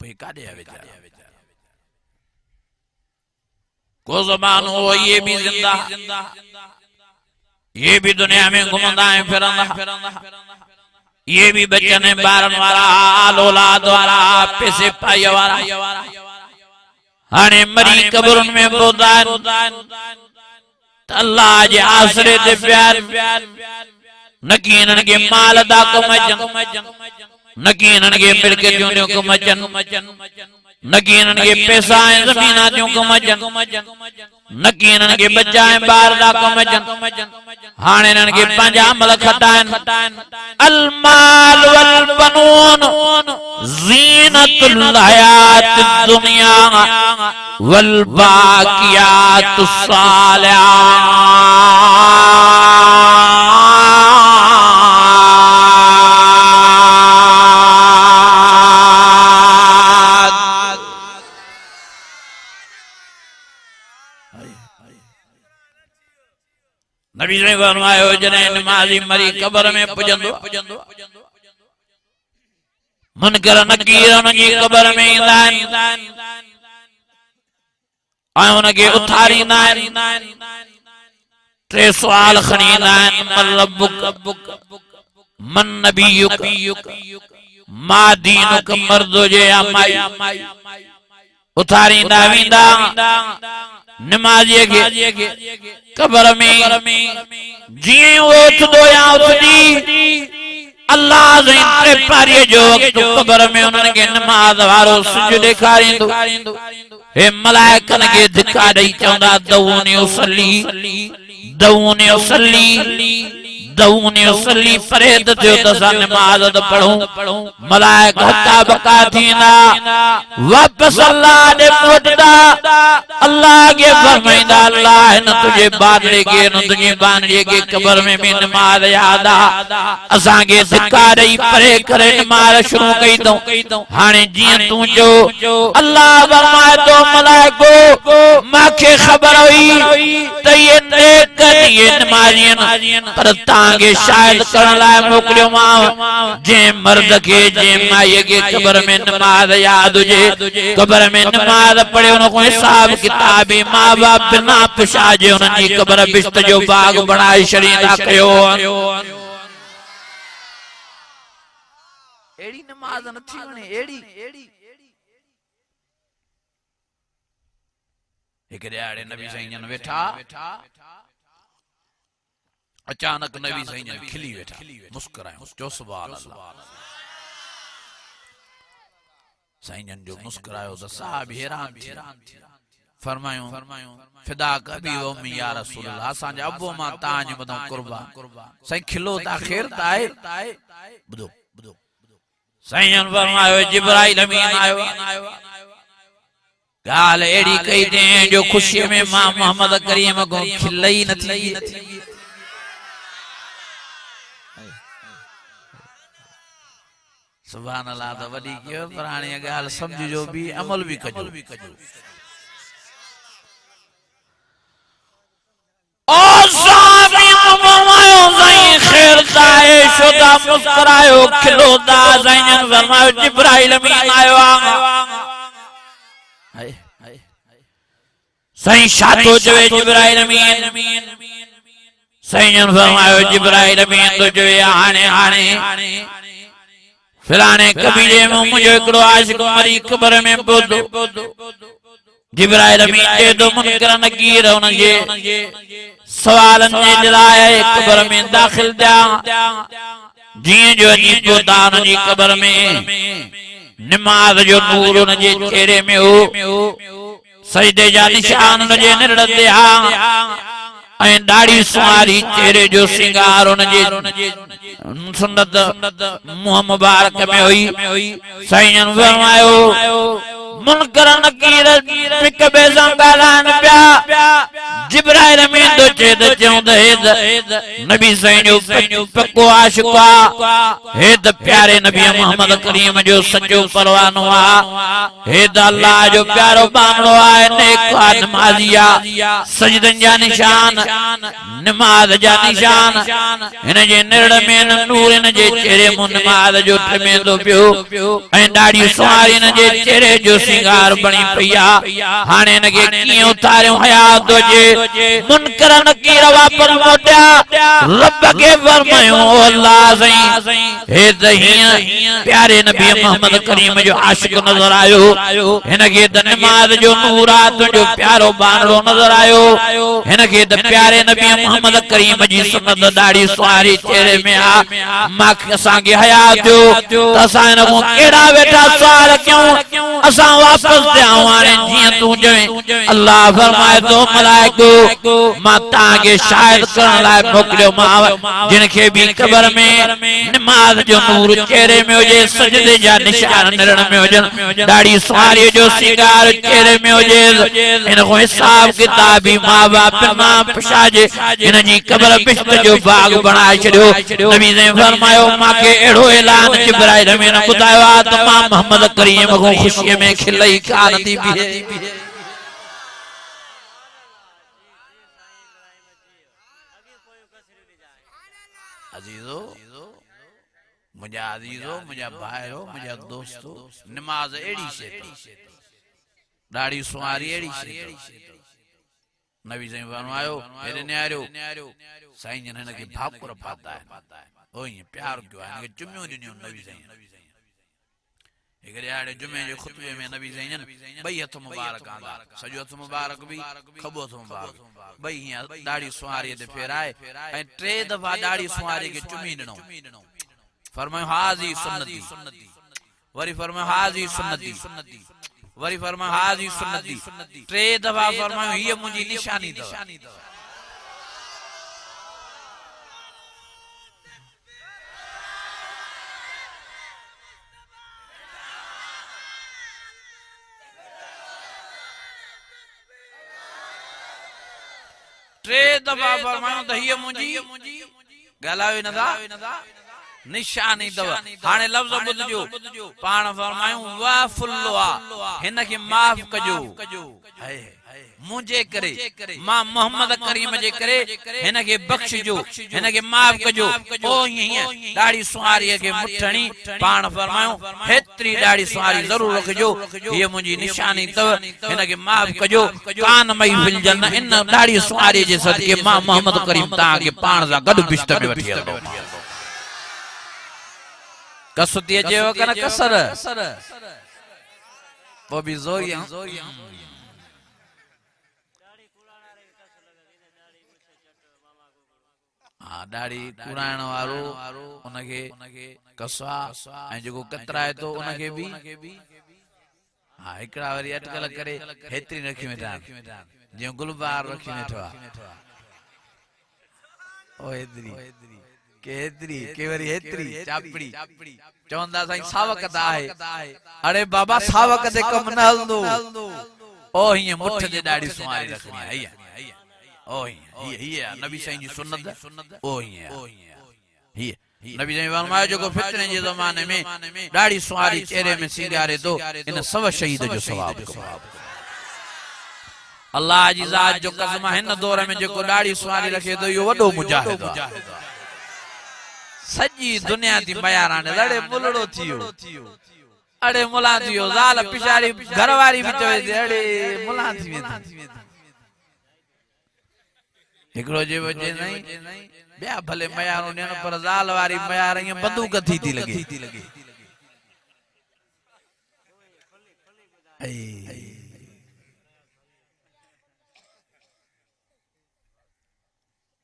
भई काॾे आहे वीचारा को ज़मानो हो ये भी जिंदा ये भी दुनिया में घुमंदा ऐं फिरंदा ये भी बचन ऐं ॿारनि वारा आल औलाद वारा पैसे पाई वारा हाणे मरी क़बरुनि में पहुता आहिनि त अल्लाह जे आसरे ते पिया न कि हिननि खे माल था कमु अचनि न कि हिननि खे मिल्कियतूं थियूं कमु अचनि न कि हिननि खे पैसा ऐं ज़मीना थियूं कमु अचनि न कि हिननि खे बच्चा ऐं ॿार था कमु अचनि हाणे हिननि खे पंहिंजा अमल खटाइनि अल माल वल बनून ज़ीनतुल हयातिद दुनिया वल बाक़ियातुस सालिहात नबी ने फरमायो जॾहिं नमाज़ी मरी क़ब्र में पुॼंदो मुनकर नकीर उनजी क़ब्र में ईंदा आहिनि ऐं उनखे उथारींदा आहिनि टे सुवाल खणी ईंदा आहिनि मन रब्बुक मन नबियुक मा दीनुक मर्द हुजे या माई उथारी दाविंदा नमाज़ीअ खे कब्र में जीअं वो उथदो या उथदी अल्लाह जे पारीअ जो वक़्तु कब्र में उन्हनि खे नमाज़ वारो सिज ॾेखारींदो हे मलाइकनि खे धिका ॾेई चवंदा दऊनी उसली दऊनी उसली दऊनी उसली परहेज़ थियो त असां नमाज़ पढ़ूं मलाइक हका बका थींदा वापसि अल्लाह ॾे मोटदा अल्लाह खे फरमाईंदा अल्लाह हिन तुंहिंजे बादरे खे हिन तुंहिंजी बानड़ीअ खे कब्र में बि नमाज़ याद आहे असांखे धिका ॾेई परे करे नमाज़ शुरू कई अथऊं हाणे जीअं तूं चओ अल्लाह फरमाए थो मलाइको मूंखे ख़बर हुई त इहे नेक इहे नमाज़ियन पर तव्हांखे शायदि करण लाइ मोकिलियोमांव जंहिं मर्द खे जंहिं माईअ खे कब्र में नमाज़ यादि हुजे कब्र में नमाज़ पढ़े उन को हिसाब किताब मां बाप बिना पिशाजे उन्हनि जी कब्र बिश्त जो बाग बणाए छॾींदा कयो एड़ी नमाज़ नथी वणे एड़ी एक ॾियारे नबी साईं जन वेठा अचानक नबी साईं जन खिली वेठा मुस्कुरायो चो सुभान अल्लाह साईं जन जो मुस्कुरायो त साहब हैरान थी फरमायो फिदा कबी व उम्मी या रसूल अल्लाह असां जा अबो मां ताज मदो कुर्बान साईं खिलो ता खैर ता आहे बुधो साईं जन फरमायो जिब्राइल अमीन आयो गाल एड़ी कई दे जो खुशी में मां मोहम्मद करीम को खिलई नथी सुभान अल्लाह तो वडी कयो पर हाणे गाल समझो भी अमल भी कजो ओ साबियो फरमायो साईं खैर दाए शुदा मुस्कुरायो खिलो दा साईं फरमायो जिब्राइल अमीन आयो हाय साईं शातो जवे जिब्राइल अमीन साईं फरमायो जिब्राइल अमीन तो जवे हाणे फिराने कबीले में मुझे एकड़ो आशिक मरी कब्र में बोदो जिब्राइल अमीन जे दो मुनकर नकीर उनजे सवालन जे दिलाए कब्र में दाखिल दिया जीअं जो अजी पहुता उनजी कब्र में नमाज जो नूर उनजे चेहरे में हो सजदे जा निशान उनजे निरड़ ते ऐं दाढ़ी सुवारी चेहरे जो सिंगार उनजे सुन्नत मुंह मुबारक में हुई साईं जन फरमायो मुनकर नकीर पिक बे सां ॻाल्हाइनि पिया जिब्राइल अमीन तो चे त चऊं त हे नबी साईं जो पक्को आशिक़ आहे हे त प्यारे नबी मोहम्मद करीम जो सचो परवानो आहे हे त अल्लाह जो प्यारो बांगड़ो आहे नेक नमाज़ी आहे सजदनि जा निशान नमाज जा निशान हिन जे निरड़ में नूर हिन जे चेहरे मुंह नमाज जो ठमेंदो पियो ऐं ॾाढी सुवारी हिन जे चेहरे जो सिंगार बणी पई आहे हाणे हिन खे कीअं उतारियो हयात हुजे मुनकर नकीर वापस मोटिया रब के फरमायो अल्लाह साईं हे त हीअं प्यारे नबी मोहम्मद करीम जो आशिक नजर आयो हिन खे त नमाज जो नूर आहे तुंहिंजो प्यारो बांगड़ो नजर आयो हिन खे त प्यारे नबी मोहम्मद करीम जी सुन्नत दाढ़ी सुवारी चेहरे में आहे मां असांखे हयात थियो त असां हिन खां कहिड़ा वेठा सवाल कयूं असां वापस ॾियां हाणे जीअं तूं चवे अल्लाह फरमाए थो मलाइको मां तव्हांखे शायदि करण लाइ मोकिलियोमांव जिन खे बि कब्र में नमाज जो नूर चेहरे में हुजे सजदे जा निशान निरण में हुजनि दाढ़ी सुवारी जो सिंगार चेहरे में हुजे हिन को हिसाब किताब भी मां बाप बिना पिशाजे हिन जी कब्र बिश्त जो बाग बणाए छॾियो नबी ने फरमायो मूंखे अहिड़ो ऐलान जिब्राइल में न ॿुधायो आहे त मां मोहम्मद करीम को ख़ुशीअ में खिलई कान थी बीहे अजीजो मुझा अजीजो मुझा भाइरो मुझा दोस्तो नमाज एड़ी शे दाढ़ी सुवारी एड़ी शे नबी साईं फरमायो हेरे न्यारो साईं जन हिन खे भाकुर पाता है ओ ये प्यार क्यों है इनके चुम्मियों ॾिनियूं नबी साईं एक ॾियारे जुमे जे खुतबे में नबी ज़ैनन बई हथ मुबारक आंदा सजो हथ मुबारक भी खबो हथ मुबारक बई हियां दाढ़ी सुवारी ते फेराए ऐं टे दफा दाढ़ी सुवारी के चुमी ॾिनो फरमायो हाज़ी सुन्नती वरी फरमायो हाज़ी सुन्नती वरी फरमायो हाज़ी सुन्नती टे दफा फरमायो हीअ मुंहिंजी निशानी अथव टे दफा फरमायो त हीअ मुंहिंजी ॻाल्हायो नथा निशानी दवा हाने लफ्ज़ बुझजो पाण फरमायूं वाह फुल्वा हिन के माफ कजो मुझे करे मां मोहम्मद करीम जे करे हिन के बख्शजो हिन के माफ कजो ओ हिया दाढ़ी सुहारी के मुठणी पाण फरमायूं हेतरी दाढ़ी सुहारी जरूर रखजो ये मुझी निशानी तव हिन के माफ कजो कान मई फिल जन्नत इन दाढ़ी सुहारी जे सदके मां मोहम्मद करीम ता के पाण सा गड बिश्त में वठी हलंदो कसुती अचेव कन कसर वो भी जोरिया हाँ दाढ़ी कुराइण वारो उनके कसवा ऐं जेको कतराए तो उनके भी हाँ हिकड़ा वरी अटकल करे हेतरी रखी वेठा जो गुलबार रखी वेठा ओ हेतरी केतरी केवरी हेतरी चापड़ी चवंदा साईं सावक आहे अरे बाबा सावक दे कम न हलंदो ओ हिय मुठ दे दाढ़ी सुवारी रखनी है ओ हिय नबी साईं जी सुन्नत ओ हिय नबी साईं फरमायो जो फितने जे ज़माने में दाढ़ी सुवारी चेहरे में सिंगारे दो इन सब शहीद जो सवाब अल्लाह जी जात जो कसम हिन दौर में जो दाढ़ी सुवारी रखे दो यो वडो मुजाहिद सजी दुनिया थी मयाराने लड़े मुलड़ो थियो अड़े मुला थियो ज़ाल पिछाड़ी घरवारी भी चवे थी अड़े मुला थी एकड़ो जे वजे नहीं बिया भले मयारो ने पर ज़ाल वारी मयार ये बंदूक थी लगे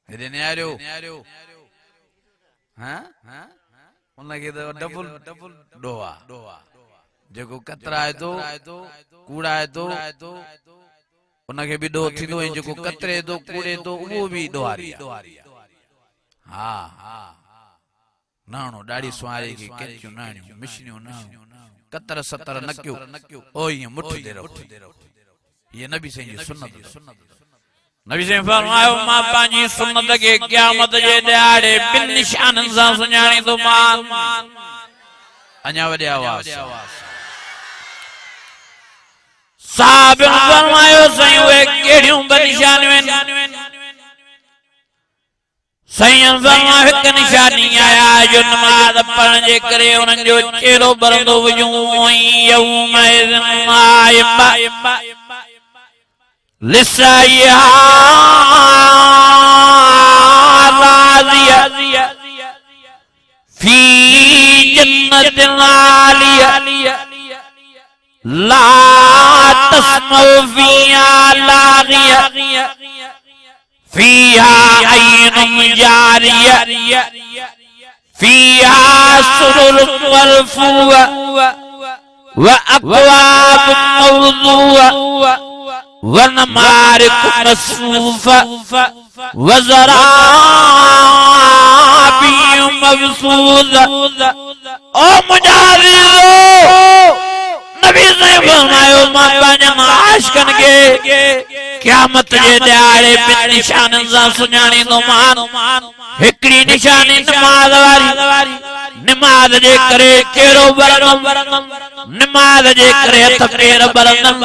हेदे ने आरो हाँ उनके तो डबल डोआ जेको कतराए तो कूड़ाए तो उनके भी डो थी दो जेको कतरे तो कूड़े तो वो भी डोहारी हाँ नानो दाढ़ी सुवारी की केचू नानियो मिशनियो नानो कतर सतर नक्यो ओ ये मुठ दे रखो ये नबी से जी सुन्नत नबी से फरमायो मां पांजी सुन्नत के क़यामत जे ॾियारे बिन निशानन सां सुञाणी तो मान अञा वॾे आवाज़ साहब फरमायो सही वे केड़ियूं निशानियूं सही फरमायो हिक निशानी आया जो नमाज पढ़ण जे करे उन्हनि जो चेहरो बरंदो वजूं यौम लिसाया राज़िया फी जन्नतिन आलिया ला तस्मउ फिहा लागिया फिहा ऐनुन जारिया फिहा सुरुर मरफूआ व अक्वाब मौज़ूआ वनमारिक मसफूफा वज़राबी मबसूदा ओ मुजाहिदो नबी ने फरमायो मां पांजे आशिकन के क़यामत जे ॾियारे बिन निशानन सां सुञाणी तो मान हिकड़ी निशानी नमाज वारी नमाज जे करे केरो बरनम नमाज जे करे हथ पैर बरनम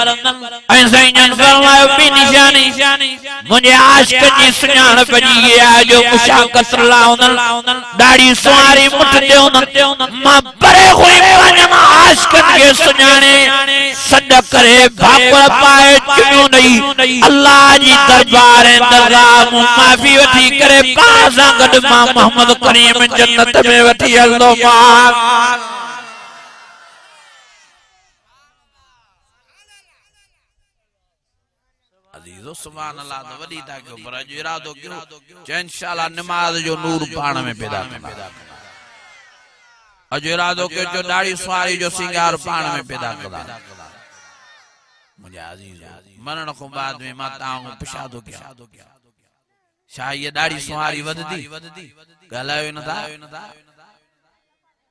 ऐसा ही जन फरमायो भी निशानी मुझे आशिक जी सुञाण पजी है जो मुशाकत लाउनल दाढ़ी सुवारी मुठ देउन मां परे हुई वञन आशिकन के सुञाणे सद करे भापड़ पाए चुनो नहीं अल्लाह जी दरबार दरगाह में माफी वठी करे पासा गड मां मोहम्मद करीम जन्नत में वठी हलदो मान तो सुभान अल्लाह तो वडी था क्यों पर जो इरादो क्यों च इंशाअल्लाह नमाज जो नूर पाण में पैदा कंदा अजो इरादो क्यों जो दाढ़ी सुवारी जो सिंगार पाण में पैदा कंदा मुझे अजीज मरण को बाद में माताऊं पिशादो क्या शाह ये दाढ़ी सुवारी वददी गलायो न था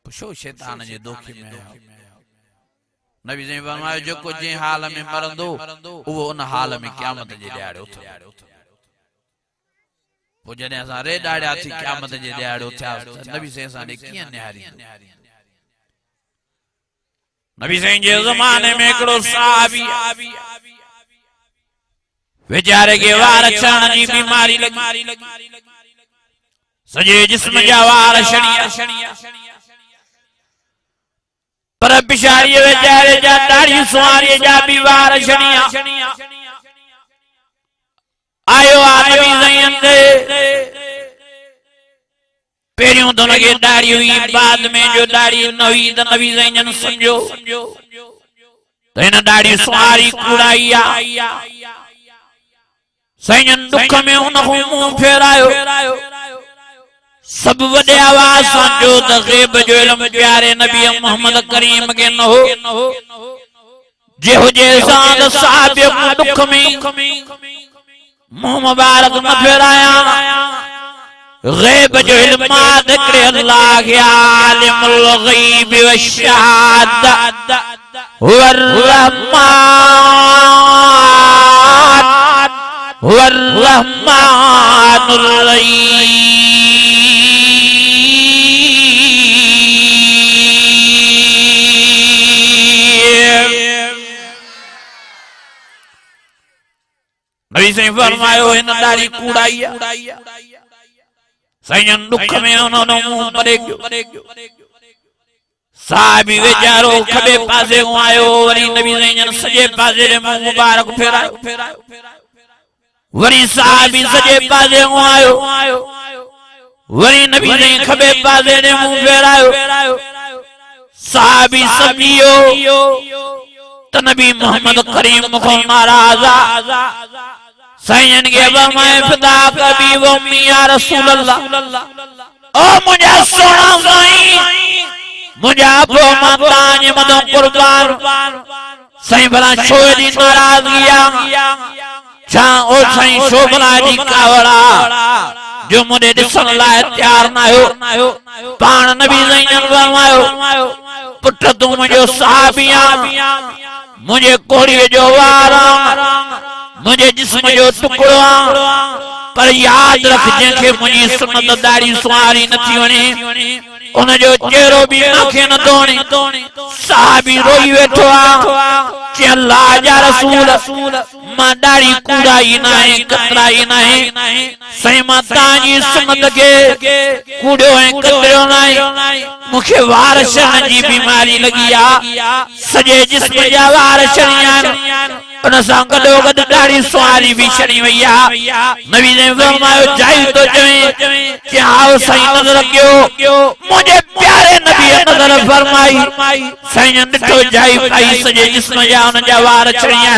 पुछो शैतान जे धोखे में नबी जी फरमायो जो को जे हाल में मरंदो वो उन हाल में क़यामत जे ॾियारे उथंदो वो जने असा रे ॾाढा थी क़यामत जे ॾियारे उथया नबी से असा ने कियां निहारी नबी से जे ज़माने में एकड़ो सहाबी बेचारे के वार छण जी बीमारी लगी सजे जिस्म जा वार छणिया पर बिचारी बेचारे जा दाढ़ी सुवारी जा भी वार छणिया आयो आ नबी ज़ैन दे पेरियों तो लगे दाढ़ी हुई बाद में जो दाढ़ी न हुई तो नबी ज़ैन समझो तो इन दाढ़ी सुवारी कुड़ाइया सैन दुख में उनको मुंह फेरायो सब वडे आवाज जो त गैब जो इल्म प्यारे नबी मोहम्मद करीम के न हो जे हो जे साद साहब दुख में मुंह मुबारक न फेराया गैब जो इल्म दकरे अल्लाह के आलिमुल गैब व शहादत वर्रहमानुर नबी से फरमायो इन दाढ़ी कूड़ाइया सैन दुख में उन्होंने मुंह परे साहबी बेचारो खबे पासे आयो वरी नबी सैन सजे पासे रे मुंह मुबारक फेरायो वरी साहबी सजे पासे आयो वरी नबी सैन खबे पासे रे मुंह फेरायो साहबी समियो त नबी मोहम्मद करीम को नाराज़ा सैन के फरमाए फिदा कबी व उम्मी या रसूल अल्लाह ओ मुझे सोना साईं मुझे बो माता ने मदो कुर्बान साईं भला छोड़ी नाराज़गिया छा ओ साईं शोभला दी कावड़ा जो मुझे दिसन लाए तैयार ना हो पान नबी ज़ैन फरमायो पुट तू मुझे सहाबिया मुझे कोड़ी जो वारा मुझे जिस्म जो टुकड़ो पर याद रख जंहिंखे मुंहिंजी सुन्नत दाढ़ी सुवारी नथी वणे उन जो चेहरो भी आंखें न धोणी साहबी रोई वेठो आ कि अल्लाह जा रसूल मां दाढ़ी कूड़ाई न आहे कतराई न आहे साईं मां तव्हांजी सुन्नत खे कूड़ियो ऐं कतरियो न आहे मूंखे वार छण जी बीमारी लगी आ सॼे जिस्म जा वार छणिया उन सां गॾो गॾु दाढ़ी सुवारी भी छणी वई आ नबी ने फरमायो जाई तो चवे कि आओ साईं नज़र कयो मुझे प्यारे नबी नज़र फरमाई साईं ॾिठो जाई पाई सॼे जिस्म जा उन जा वार छणिया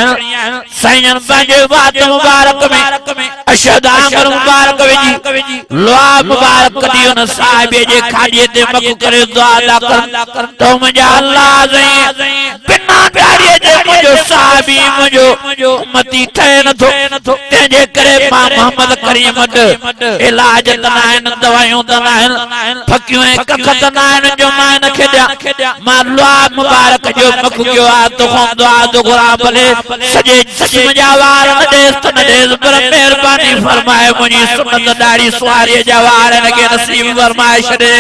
साईं पंहिंजे वात मुबारक में अशद आंगर मुबारक विझी लोहा मुबारक कढी उन साहिबे जे खाॾीअ ते मक करे दुआ अदा कर तो मुंहिंजा अल्लाह बिना दाढ़ीअ जे मुंहिंजो साहिबी मुंहिंजो उम्मती ठहे नथो तंहिंजे करे मां मोहम्मद करीम वटि इलाज त न आहिनि दवायूं त न आहिनि फकियूं ऐं कख त न आहिनि जो मां हिन खे ॾियां मां लोहा मुबारक जो मक कयो आहे तोखां दुआ थो घुरां भले सॼे जिस्म जा वार न ॾेसि त न ॾेसि पर महिरबानी फरमाए मुंहिंजी सुन्नत दाढ़ी सुवारीअ जा वार हिनखे नसीब फरमाए छॾे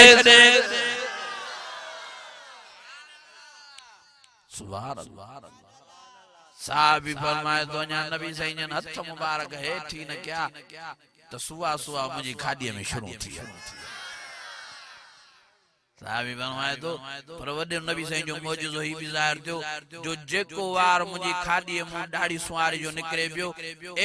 सुभान अल्लाह साहबी फरमाए तो नबी सही ने हथ मुबारक हेठी न क्या तो सुआ सुआ मुझी खाड़ीअ में शुरू थी साहबी फरमाए तो पर वडे नबी सही जो मौजूदो ही भी ज़ाहिर थियो जो जेको वार मुझी खाड़ीअ में दाढ़ी सुवारी जो निकरे पियो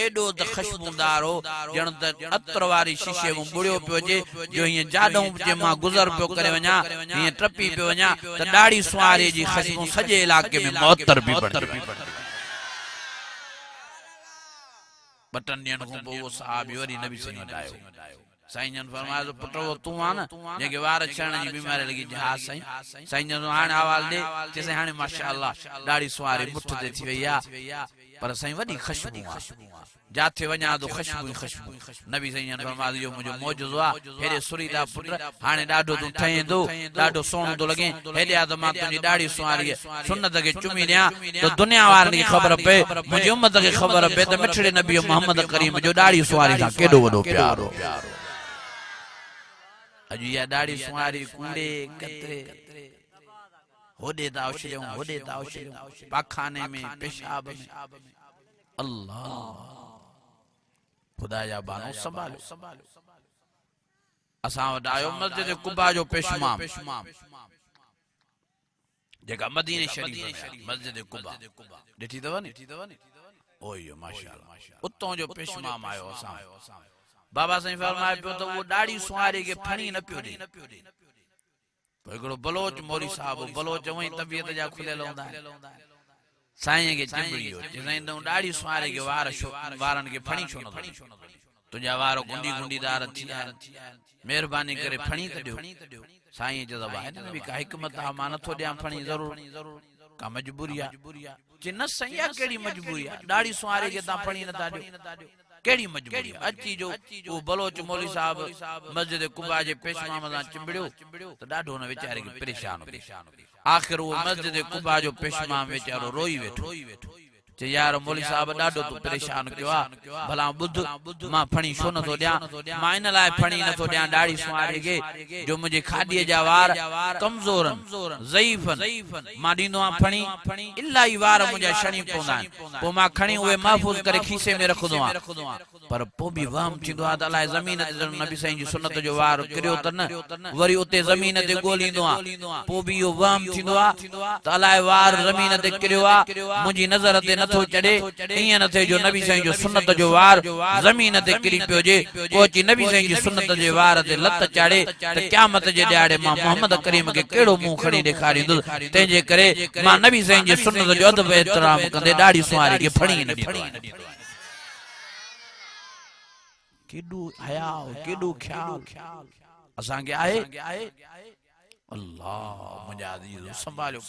एडो त खुशबूदार हो जण त अतर वारी शीशे में बुड़ियो पियो जे जो ये जाडो जे मां गुजर पियो करे वञा ये टपी पियो वञा त दाढ़ी सुवारी जी खुशबू सजे इलाके में मुअत्तर भी बण बटन ॾियण खां पोइ उहो साहबी वरी नबी साईं वटि आयो साईं जन फरमायो त पुट तूं आ न जेके वार छणण जी बीमारी लॻी हा साईं साईं जन हाणे हवाल ॾे चइसि हाणे माशाअल्लाह ॾाढी सुवारी मुठ ते थी वई आहे पर साईं वॾी ख़ुशबू आहे जाथे वञा तो ख़ुशबू ख़ुशबू नबी साईं जन फरमायो इहो मुंहिंजो मौजूज़ो आहे हेॾे सुरीला पुट हाणे ॾाढो तूं ठहेंदो ॾाढो सुहिणो थो लॻे हेॾे आहे त मां तुंहिंजी ॾाढी सुवारी सुन्नत खे चुमी ॾियां त दुनिया वारनि खे ख़बर पए मुंहिंजी उम्मत खे ख़बर पए त मिठड़े नबी मोहम्मद करीम जो ॾाढी सुवारी सां केॾो वॾो प्यार हो अॼु इहा ॾाढी सुवारी कूड़े कतरे होॾे था उछलियूं होॾे था उछलियूं पाखाने में पेशाब में अल्लाह खुदा जा बानो संभालियो असां वटि आयो मस्जिद कुबा जो पेशमाम जेका मदीने शरीफ में मस्जिद कुबा ॾिठी अथव नी ओ इहो माशाअल्लाह उतां जो पेशमाम आयो असां बाबा साईं फरमाए पियो त उहो ॾाढी सुवारी खे फणी न पियो ॾे हिकिड़ो बलोच मौली साहब बलोच वही तबियत जा खुलियल हूंदा साईं खे चिंबड़ियो साईं तूं ॾाढी सुवारी खे वारनि खे फणी छो न तुंहिंजा वार गुंडी गुंडीदार थी विया महिरबानी करे फणी त ॾियो साईं चयो त भाई हिन में का हिकमत आहे मां नथो ॾियां फणी ज़रूर का मजबूरी आहे चई न साईं आहे कहिड़ी मजबूरी आहे ॾाढी सुवारी खे तव्हां फणी नथा ॾियो केड़ी मजबूरी अची जो वो बलोच मौली साहब मस्जिद कुबा जे पेशमाम सां चिंबड़ियो त ॾाढो हुन वीचारे खे परेशान हो आखिर वो मस्जिद कुबा जो पेशमाम वीचारो रोई वेठो चे यार मौली साहब ॾाढो तू परेशान कयो आहे भला ॿुध मां फणी छो नथो ॾियां मां इन लाइ फणी नथो ॾियां ॾाढी सुवारी खे जो मुंहिंजे खाधीअ जा वार कमज़ोर ज़ईफ़न मां ॾींदो आहियां फणी इलाही वार मुंहिंजा छणी पवंदा आहिनि पोइ मां खणी उहे महफ़ूज़ करे खीसे में रखंदो आहियां पर पोइ बि वहम थींदो आहे त अलाए ज़मीन ते नबी साईं जी सुन्नत जो वार किरियो त न वरी उते ज़मीन ते ॻोल्हींदो आहियां पोइ बि इहो वहम थींदो आहे त अलाए वार ज़मीन ते किरियो आहे मुंहिंजी नज़र ते नथो चढ़े ईअं न थिए जो नबी साईं जो सुन्नत जो वार ज़मीन ते किरी पियो हुजे पोइ अची नबी साईं जी सुन्नत जे वार ते लत चाढ़े त क़यामत जे ॾियारे मां मोहम्मद करीम खे कहिड़ो मुंहुं खणी ॾेखारींदुसि तंहिंजे करे मां नबी साईं जी सुन्नत जो अदब एतिराम कंदे ॾाढी सुवारी खे फणी न ॾींदो केॾो हया केॾो ख्याल असांखे आहे अल्लाह मुंहिंजा अज़ीज़ संभालियो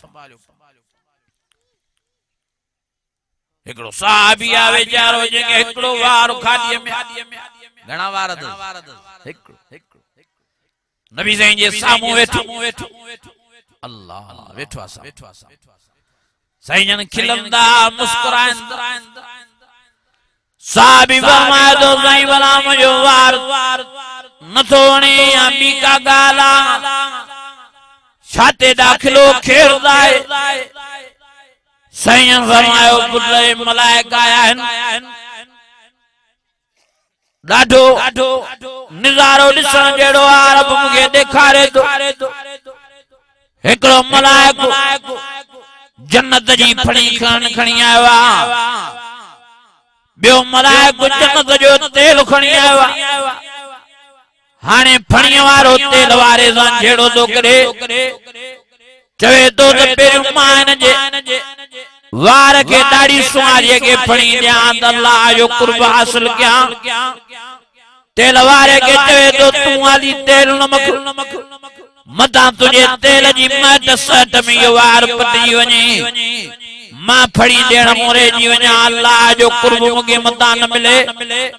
हिकिड़ो साहबी आहे वीचारो जंहिंखे हिकिड़ो वार खाधीअ में घणा वार हिकिड़ो नबी साईं जे साम्हूं वेठो अल्लाह वेठो असां साईं जन खिलंदा मुस्कुराईंदा साहबी फरमाए थो साईं भला मुंहिंजो वार नथो वणे या ॿी का ॻाल्हि आहे छाते दाख़िलो खेरदा आहे साईं फरमायो पुट मलाइका आहिनि ॾाढो नज़ारो ॾिसण जहिड़ो आहे रब मूंखे ॾेखारे थो हिकिड़ो मलाइको जन्नत जी फणी खणी आयो आहे ॿियो मलाइको जन्नत जो तेल खणी आयो आहे हाणे फणीअ वारो तेल वारे सां जहिड़ो थो करे चवे थो त पहिरियों मां हिन जे वार के ॾाढी सुवारीअ खे फणी ॾियां त अल्लाह जो कुर्ब हासिल कयां तेल वारे खे चवे थो तूं हाली तेल न मख मतां तुंहिंजे तेल जी महट सट में इहो वार पटिजी वञे मां फणी ॾियण मोरे जी वञा अल्लाह जो कुर्ब मूंखे मतां न मिले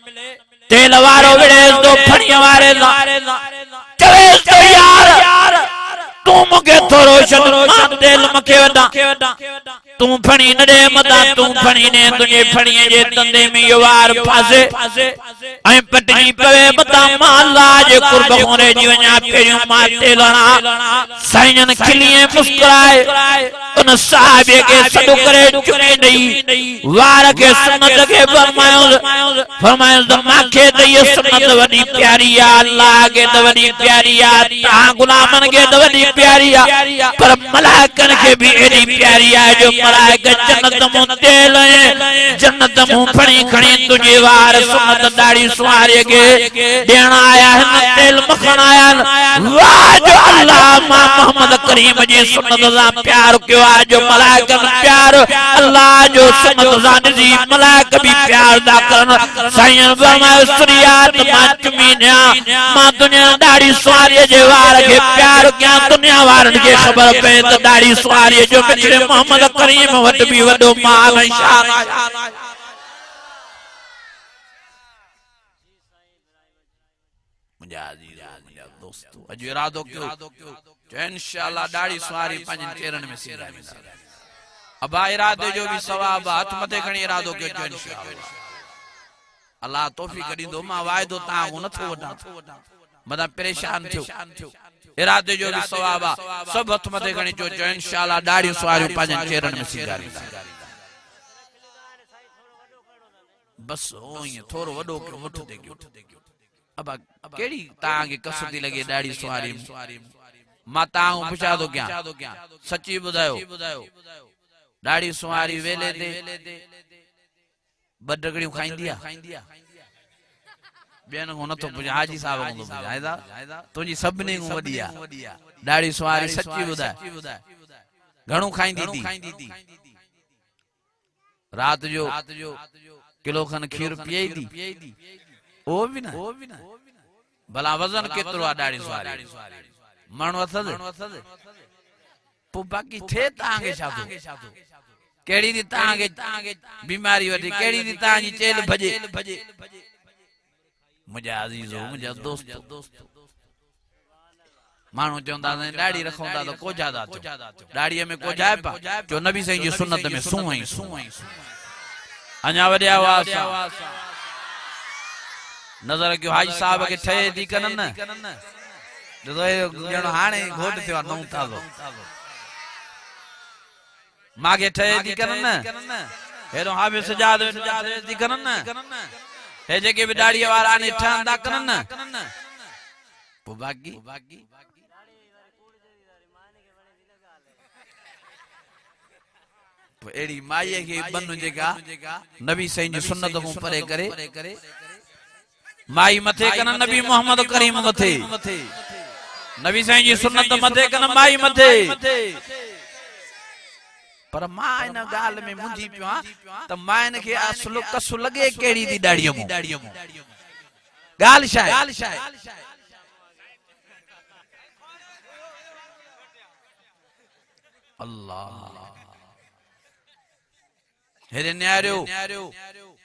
तेल वारो विड़ेस थो फणीअ वारे सां चवेसि थो यार तूं मूंखे थोरो छॾ मां तेल मूंखे वॾा तूं फणी न ॾे मतां तूं फणी ॾे तुंहिंजे फणीअ जे धंधे में इहो वार फासे ऐं पटिजी पवे मतां मां अल्लाह जे कुर्ब खोरे जी वञा पहिरियों मां तेल हणां साईं जन खिली ऐं मुस्कुराए उन साहिबे खे सॾु करे चुमे ॾेई वार खे सुन्नत खे फरमायोसि त मूंखे त इहा सुन्नत वॾी प्यारी आहे अल्लाह खे त वॾी प्यारी आहे तव्हां गुलामनि खे त वॾी प्यारी आहे पर मलाइकनि खे बि एॾी प्यारी आहे जो मलाइका जन्नत मु तेल जन्नत मु फणी खणी तुझे वार सुन्नत दाढ़ी सुवारे के देण आया है तेल मखण आया वाह जो अल्लाह मोहम्मद करीम जी सुन्नत सा प्यार क्यों आज मलाइका प्यार अल्लाह जो सुन्नत सा जी मलाइका भी प्यार दा करन साईं फरमाए सुरियात मा चमीना मा दुनिया दाढ़ी सुवारे जे वार के प्यार क्या दुनिया वारन के खबर पे तो दाढ़ी सुवारे जो पिछले मोहम्मद करीम वट भी वडो माल शान मुझे अजीज मुझे दोस्तों अज इरादो क्यों जो इंशाअल्लाह दाढ़ी सुवारी पंजन चेरन में सीधा अबा इरादे जो भी सवाब हाथ मथे खणी इरादो क्यों जो इंशाअल्लाह अल्लाह तौफीक दींदो मां वायदो ता न थो वडा मदा परेशान थियो इरादे जो भी सवाब सब हथ मथे खणी जो इंशाअल्लाह दाढ़ी सुवारी पंजन चेरन में सीधा बस ओ ये थोरो वडो के मुठ दे क्यों अब केड़ी तांगे कसदी लगे दाढ़ी सुवारी मां ताऊ पुछा दो क्या सच्ची बुधायो दाढ़ी सुवारी वेले दे बडगड़ियों खाइंदिया बेन को न तो पुछा हाजी साहब को बुझायदा तुजी सबने को वडिया दाढ़ी सुवारी सच्ची बुधा घणो खाइंदी थी रात जो किलो खन खीर पिए दी ओ भी ना भला वजन केतरो आ दाढ़ी सुवारी मण वथद पो बाकी थे तांगे छातो केड़ी दी तांगे बीमारी वठी केड़ी दी तांजी चेल भजे मुझे अजीजो मुझे दोस्त मानो चंदा ने दाढ़ी रखोंदा तो को ज्यादा दाढ़ी में को जाए पा जो नबी सही जी सुन्नत में सुई अन्या वडे आवाज नजर क्यों हाजी साहब के ठे दी कनन जो जणो हाने घोट थियो नौ तालो मागे ठे दी कनन हेरो हाबे सजाद दी कनन हे जेके भी दाढ़ी वाला ने ठंदा कनन पो बाकी एड़ी माये के बनु जेका नबी सही जी सुन्नत को परे करे माई मथे कन नबी मोहम्मद करीम मथे नबी सही जी सुन्नत मथे कन माई मथे पर मां इन गाल में मुंजी पियो त मां इन के असल कसु लगे केड़ी दी दाढ़ियो मु गाल शाय अल्लाह हेरे न्यारो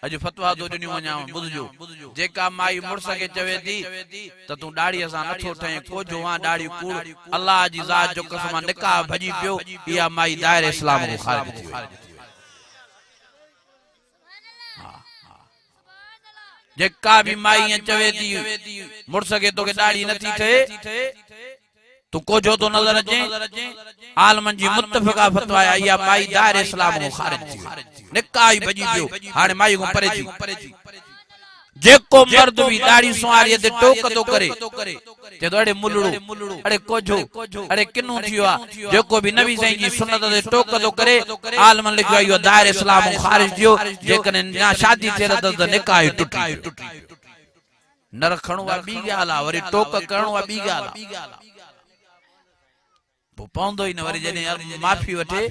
अज फतवा दो जनी वणा बुझजो जेका माई मुर्स के चवे दी त तू दाढ़ी सा नथो ठे को जोवा दाढ़ी कूड़ अल्लाह जी जात जो कसम निकाह भजी पियो या माई दायरे इस्लाम को खारिज थी जेका भी माई चवे दी मुर्स के तो के दाढ़ी नथी थे तू को जो तो नजर अचे आलमन जी मुत्तफका फतवा या माई दायरे इस्लाम को खारिज थी निकाह भजी पियो हाने माई को परे थी जेको मर्द भी दाढ़ी सुवारी ते टोक तो करे ते अड़े मुलड़ो अड़े कोजो अड़े किन्नु थियो जेको भी नबी सही जी सुन्नत ते टोक तो करे आलमन लिखयो यो दायरे इस्लाम को खारिज थियो जेकने ना शादी थे त निकाह टूटी न रखणो वा बी गाला वरी टोक करणो वा बी गाला वो पौंदो ही न वरी जने माफी वठे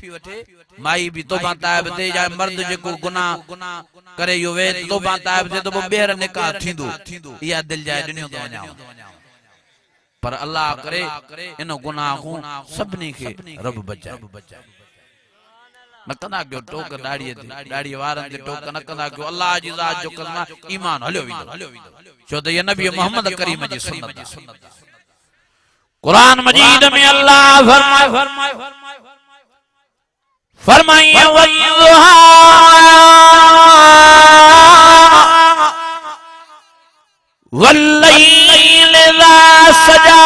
माई भी तौबा तायब ते या मर्द जेको गुनाह करे यो वे तौबा तायब ते तो बेहर निकाह थींदो या दिल जाए दुनिया तो वणा पर अल्लाह करे इन गुनाह को सबनी के रब बचाए न कंदा क्यों टोक दाढ़ी वारन ते टोक न कंदा क्यों अल्लाह जी जात जो कसम ईमान हलियो विंदो छो त ये नबी मोहम्मद करीम जी सुन्नत कुरान मजीद में अल्लाह फरमाइए वल्लुहा वल्लैल इज़ा सजा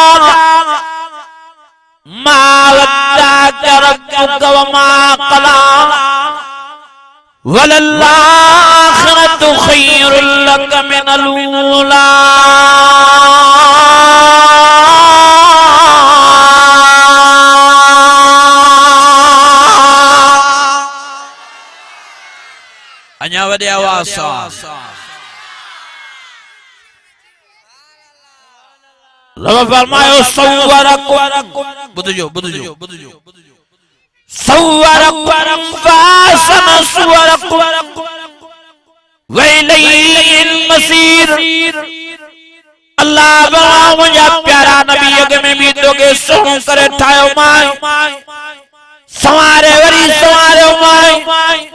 मा वद्दाक रब्बुक व मा क़ला वलल्लाखिरतु खैरुल लक मिनल ऊला वडे आवाज सा रब फरमायो सव्वरकुम बुझो सव्वरकुम फासन सुवरकुम वइलैहिल मसीर अल्लाह बड़ा मुझे प्यारा नबी अगे में भी दोगे सोहणो करे ठायो माय सवारे वरी सवारे my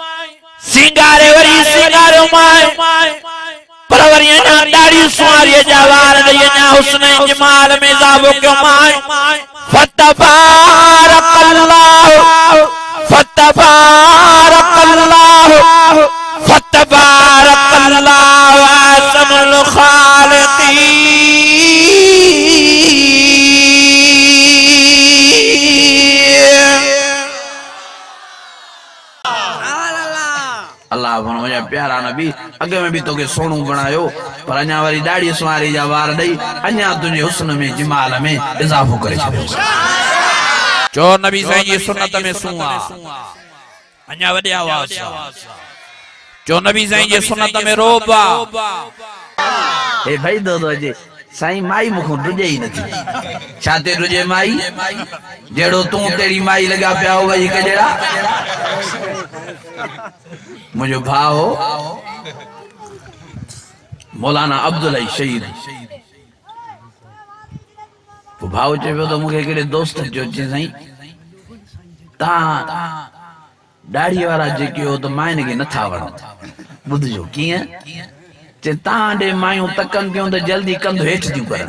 Singare worry Singare my परवरिया ना दाढ़ी सुवारी जवार दयना हुस्न जमाल में जाबो क्यों माय फतबारकल्लाह अहसनुल अल्लाह मुझे प्यारा नबी अगे में भी तोके सोनू बनायो पर अञा वरी दाढ़ी सुवारी जा वार दई अञा तुझे हुस्न में जमाल में इजाफो करे चो नबी साईं जी सुन्नत में सुआ अञा वडे आवाज चो नबी साईं जी सुन्नत में रोबा ए भाई दो जे साईं माई मुखो दुजे ही नथी छाते दुजे माई जेड़ो तू तेरी माई लगा पिया हो वही कजड़ा मुझे भाव मौलाना अब्दुल शहीद भाव चे तो मुझे केड़े दोस्त जो चे साईं ता दाढ़ी वाला जेके हो तो मायन के नथा वण बुझो किए चे ता दे मायूं तकन क्यों तो जल्दी कंधो हेठ दियूं करन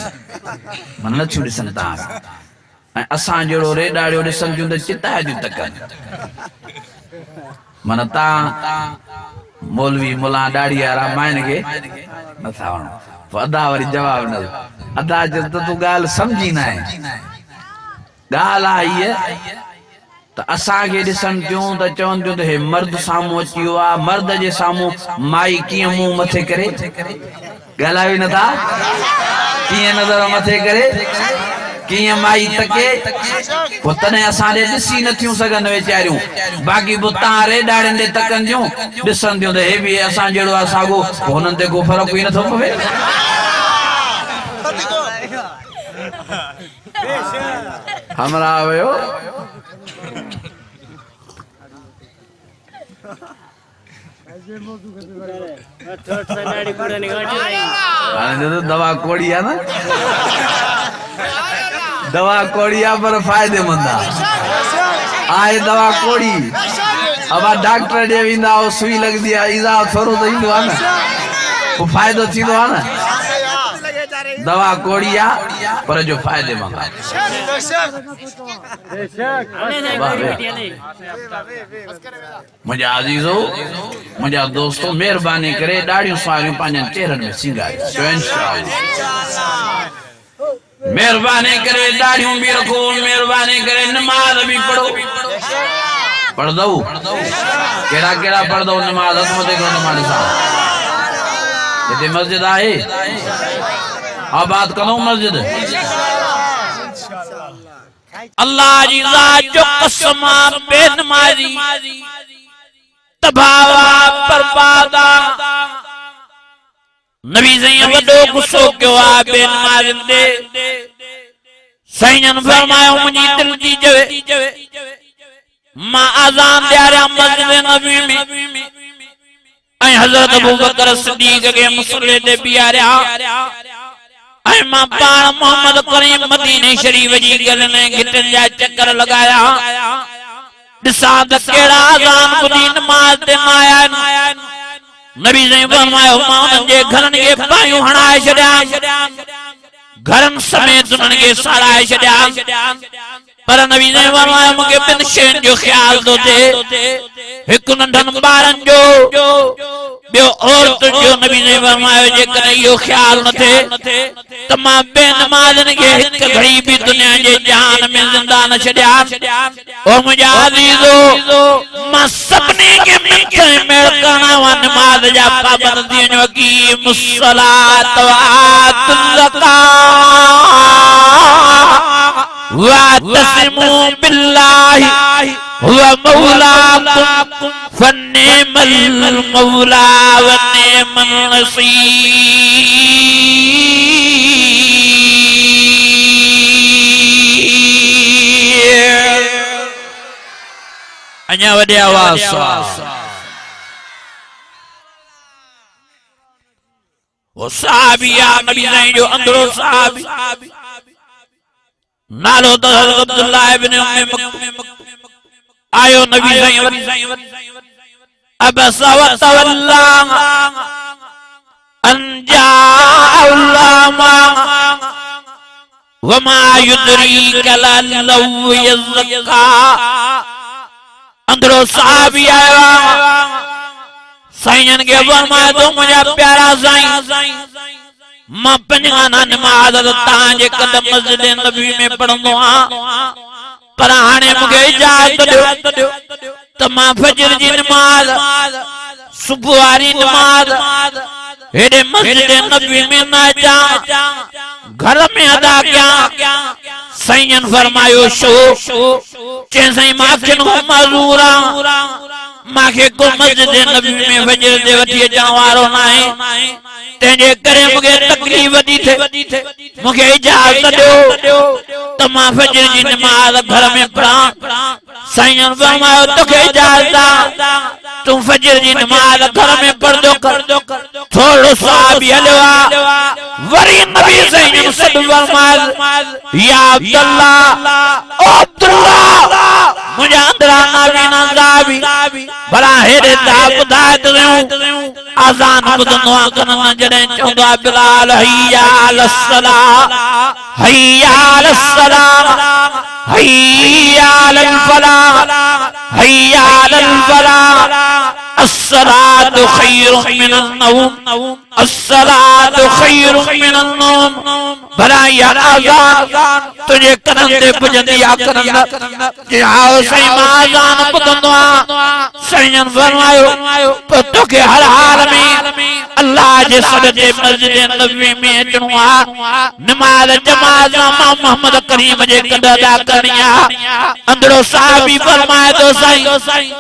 मन न छुड़ी संता असा जेड़ो रे दाढ़ियो दिसन क्यों तो चिता दियूं तकन मन ता मौलवी मुला दाढ़ी वाला मायन के नथा वण अदा वरी जवाब न अदा जब तो तू गाल समझी ना है गाल आई है तो असा के दिसन क्यों तो चवन क्यों तो हे मर्द सामू अचियो आ मर्द जे सामू माई किए मुंह मथे करे गालावी न था किए नजर मथे करे किए माई तके पुतने असा दे दिसी न थियूं सगन वेचारियूं बाकी बुता रे डाड़न दे तकन जो दिसन दियो हे भी असा जेड़ो असागो होनन ते को फर्क ही न थो पवे हमरा आयो दवा कोड़िया ना दवा कोड़िया पर फायदेमंद आए दवा कोड़ी अब डॉक्टर जे विंदा सुई लग दिया इजा थोरो तो इंदो ना वो फायदो थींदो ना दवा कोड़िया पर जो फायदेमंद मुझे अजीजो मुझे दोस्तों मेहरबानी करे दाढ़ियों सारियों पांचन चेहरन में सिंगार मेहरबानी करे दाढ़ियों भी रखो मेहरबानी करे नमाज भी पढ़ो पढ़ दो केड़ा केड़ा पढ़ दो नमाज हसमत को नमाज साहब ये मस्जिद आए आबाद करो मस्जिद अल्लाह जी जात जो कसमा बेनमाजी तबावा बर्बादा नबी सैयद वडो गुस्सो क्यों आ बेनमाजी दे सैयद फरमायो मुझी दिल जी जवे मां अजान दिया मस्जिद नबी में ऐ हजरत अबू बकर सिद्दीक के मुसल्ले दे बियारिया ऐ मां पाण मोहम्मद करीम मदीने शरीफ जी गलने घिटन जा चक्कर लगाया दिसा त केड़ा अजान बुधी नमाज ते आया नबी ने फरमायो मां जे घरन के पायूं हणाए छड्या घरन समेत उनन के साड़ाए छड्या पर नबी ने फरमायो मुके बिन शैन जो ख्याल दो दे एक नंढन बारन जो बियो औरत जो नबी ने फरमायो जे कने यो ख्याल न थे तमा बेनमाजन के एक घड़ी भी दुनिया जे जान में जिंदा न छड्या ओ मुझे अजीजो मां सबने के मथे मेल करना व नमाज जा पाबंद दियो की मुसलात व ज़कात वातसिमू बिल्लाहि हुवा मौलाकुम फन्निअमल मौला व निअमन नसीर। अञा वॾे आवाज़ सां वो साहबी नबी साईं जो अंदरो साहबी नालो तो हज़रत अब्दुल्लाह इब्न उम्मे मक्तूम आयो नबी साईं अबसा व तवल्ला अन जाअल्लामा वमा युद्रीका लअल्लहु यज़क्का। अंदरो साहबी आया साईं के फरमाया तो मुझा प्यारा साईं मां पंजाना नमाज तांजे कदम मस्जिद नबी में पढ़ंदो हां पर हाणे मूंखे इजाज़त ॾियो त मां फजर जी नमाज सुबुह वारी नमाज हेॾे मस्जिद नबी में न अचां घर में अदा कयां। साईं फरमायो छो चई साईं मांखे मज़ूर मांखे को मस्जिद नबी में फजर दे वठी अचण वारो न आहे तंहिंजे करे मूंखे तकलीफ़ थी थिए मूंखे इजाज़त ॾियो त मां फजर जी नमाज़ घर में पढ़ां। साईं फरमायो तोखे इजाज़त आहे तूं फजर जी नमाज़ घर में पढ़ंदो कर। थोरो साहबी हलियो आहे वरी नबी साईं सॾु फरमायो या अब्दुल्लाह ओ अब्दुल्लाह मुंहिंजा अंदरा नाबीना साहबी भला हेॾे ता ॿुधाए त आज़ान ॿुधंदो आहे कननि जॾहिं चवंदो आहे बिलाल हय्या अलस्सलाह हय्या अलस्सलाह हय्या अलल फलाह हय्या अलल फलाह अस्सलातु खैरुम मिनन नौम अस्सलातु खैरुम मिनन नौम। भला या आज़ान तुझे कननि ते पुॼंदी आहे कननि आओ साईं मां आज़ान ॿुधंदो आहियां। साईं फरमायो पोइ तोखे हर हाल में अल्लाह जे सदक़े मस्जिद नबवी में अचणो आहे नमाज़ जमात मां मोहम्मद करीम जे कद अदा करणी आहे। अंदरो साहबी फरमाए थो साईं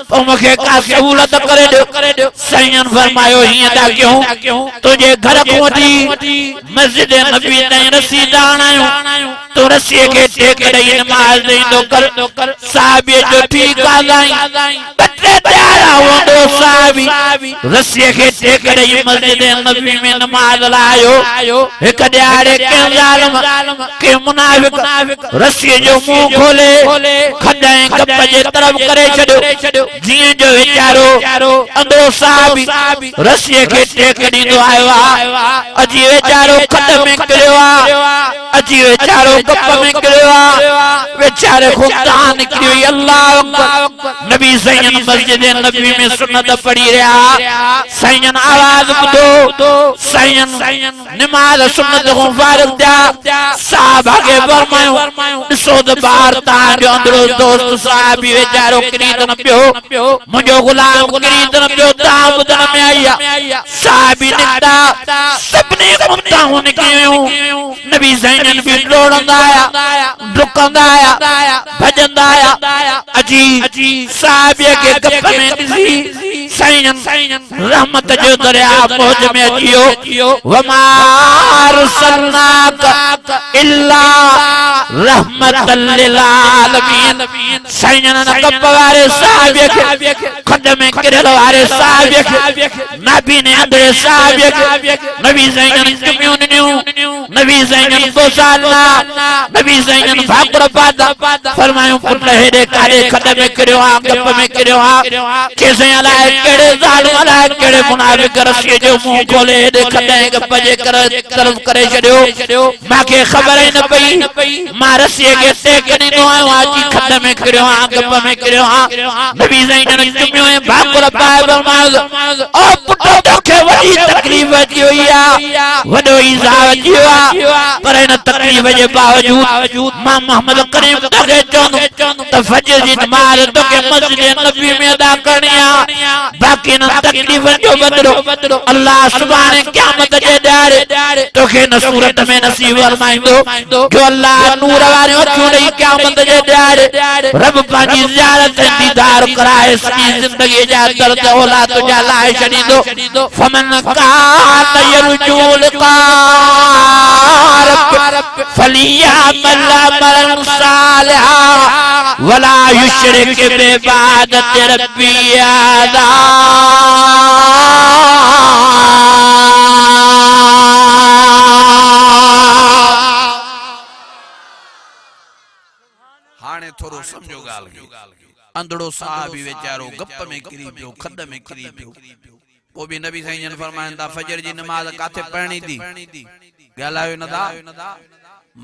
पोइ मूंखे का सहूलत करे ॾियो। साईं फरमायो हीअं था कयूं तुंहिंजे घर खां वठी मस्जिद नबवी ताईं रसी था आणायूं तूं रसीअ खे टेक ॾेई नमाज़ ॾींदो कर। साहबीअ जो ठीकु आहे साईं साहबी रसीअ खे टेक ॾेई मस्जिद नबवी में नमाज़ लायो। हिकु ॾियारे कंहिं ज़ालिम कंहिं मुनाफ़िक़ रसीअ जो मुंहुं खोले खॾ ऐं गप जे तरफ़ करे छॾियो जीअं जो वीचारो अंदरो साहबी रसीअ खे टेक ॾींदो आयो आहे अजी वीचारो खॾ में किरियो आहे अजी वीचारो गप में किरियो आहे वीचारे खां तां निकिरी वई। अल्लाह अकबर नबी साईं मस्जिद नबवी में सुन्नत पढ़ी रहा साईं आवाज़ ॿुधो साईं नमाज़ सुन्नत खां फारिग थिया साहबा खे फरमायो ॾिसो त ॿार तव्हांजो अंदरो दोस्त साहबी वीचारो किरी त न पियो मुंहिंजो गुलाम किरी त न पियो तव्हां ॿुधण में आई आहे। साहबी निकिता सभिनी मुमताऊं निकिरी वियूं नबी साईं बि डोड़ंदा आया डुकंदा आया भॼंदा आया अजी साहबीअ खे गप में ॾिसी साईं रहमत जो दरिया मौज में अचियो वमा अरसलनाका इल्ला रहमतल लिल आलमीन। साईं न गप वारे साहबीअ खे खॾ में किरियल वारे साहबीअ खे नबी ने अंदरे साहबीअ खे नबी साईं चुमियूं ॾिनियूं नबी साईं बोसाला नबी साईं भाकुर पाता फरमायूं पुट हेॾे काॾे खॾ में किरियो आहे गप में किरियो आहे केसे अलाए कहिड़े ज़ालिम अलाए कहिड़े मुनाफ़िक़ रसीअ जो मुंहुं खोले हेॾे खॾ ऐं गप जे तरफ़ करे छॾियो मूंखे ख़बर ई न पई मां रसीअ खे टेक ॾींदो आहियां अची खॾ में किरियो आहे गप में किरियो आहे। नबी साईं चुमियो ऐं भाकुर पाए फरमायो ओ पुट तोखे वॾी तकलीफ़ अची वई आहे वॾो ईज़ाउ अची वियो आहे पर हिन तकलीफ़ जे बावजूद मां मोहम्मद करीम तोखे चवंदुमि त फजर जी नमाज़ तोखे मस्जिद नबवी में अदा करणी आहे बाकी न तकलीफ जो बदलो अल्लाह सुभाणे क़यामत जे ॾियारे तोखे न सूरत में नसीब फरमाईंदो जो अल्लाह नूर वारे अखियूं ॾेई क़यामत जे ॾियारे रब पंहिंजी ज़ियारत दीदार कराए सॼी ज़िंदगी जा दर्द औलाद जा लाहे छॾींदो फमन कान यरजू लिक़ा रब्बिह फलियअमल अमलन सालिहा वला युशरिक बिइबादति रब्बिही अहदा। हाणे थोरो समझो गाल अंधड़ो साहबी वेचारो गप में किरी पियो खद में किरी पियो वो भी नबी साईं जन फरमाइन था फजर जी नमाज काथे पढ़नी थी गालायो न था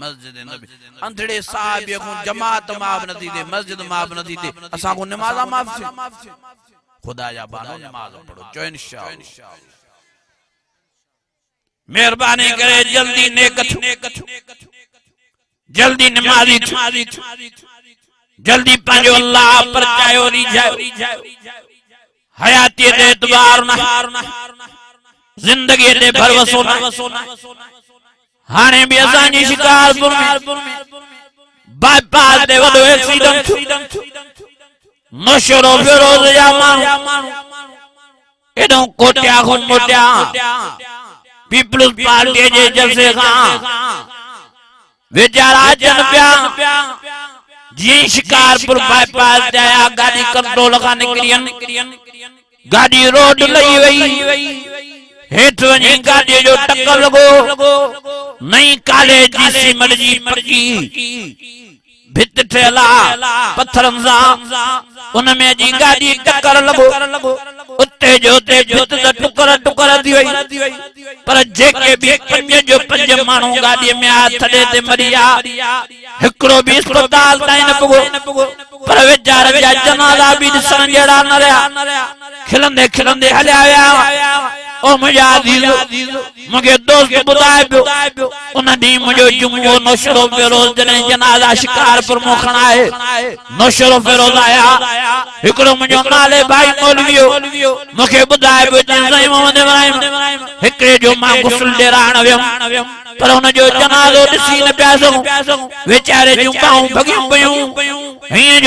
मस्जिद नबी अंधड़े साहबी को जमात माफ न थी दे मस्जिद माफ न थी दे असा को नमाज माफ थी खुदा जा बानो नमाज पढ़ो चो इंशाअल्लाह मेहरबानी करे जल्दी नेक जल्दी नमाजी जल्दी पंहिंजो अल्लाह पर चायो रिझायो हयाती दे एतबार न जिंदगी दे भरवसो न हाने भी असांजी शिकारपुर में बाईपास दे वॾो एक्सीडेंट नशरो फिरोज जा माण्हू एॾो कोटिया खां मोटिया पीपल्स पार्टी जे जलसे खां वेचारा अचनि पिया जी शिकारपुर बाईपास जाया गाड़ी कंट्रोल खां निकिरी गाड़ी रोड लही वई हेठ वञी गाड़ी जो टक्कर लॻो नई कॉलेज जी सीमेंट जी पक्की भित ठहियल पत्थरनि सां उन में जी गाड़ी टक्कर लॻो उते जो ते भित त टुकर थी वई पर जेके भी पंज माण्हू गाड़ी में थॾे ते मरिया हिकिड़ो भी अस्पताल ताईं न पुॻो पर वेचारे जा जनाज़ा भी ॾिसण जहिड़ा न रहिया खिलंदे खिलंदे हलिया विया ओ मुझा अज़ीज़ो मुझे दोस्त बुधाए पियो उन ॾींहुं मुझो जुमो नौशरो फिरोज जने जनाज़ा शिकारपुर मो खणाए नौशरो फिरोज आया हिकड़ो मुझो नाले भाई मौलवियो मुखे बुधाए पियो साईं मोहम्मद इब्राहिम हिकड़े जो मां गुस्ल ॾेराइण वियुमि पर उन जो जनाज़ो ॾिसी न पिया सघूं वेचारे जूं बाहूं भॻियूं पियूं हीअं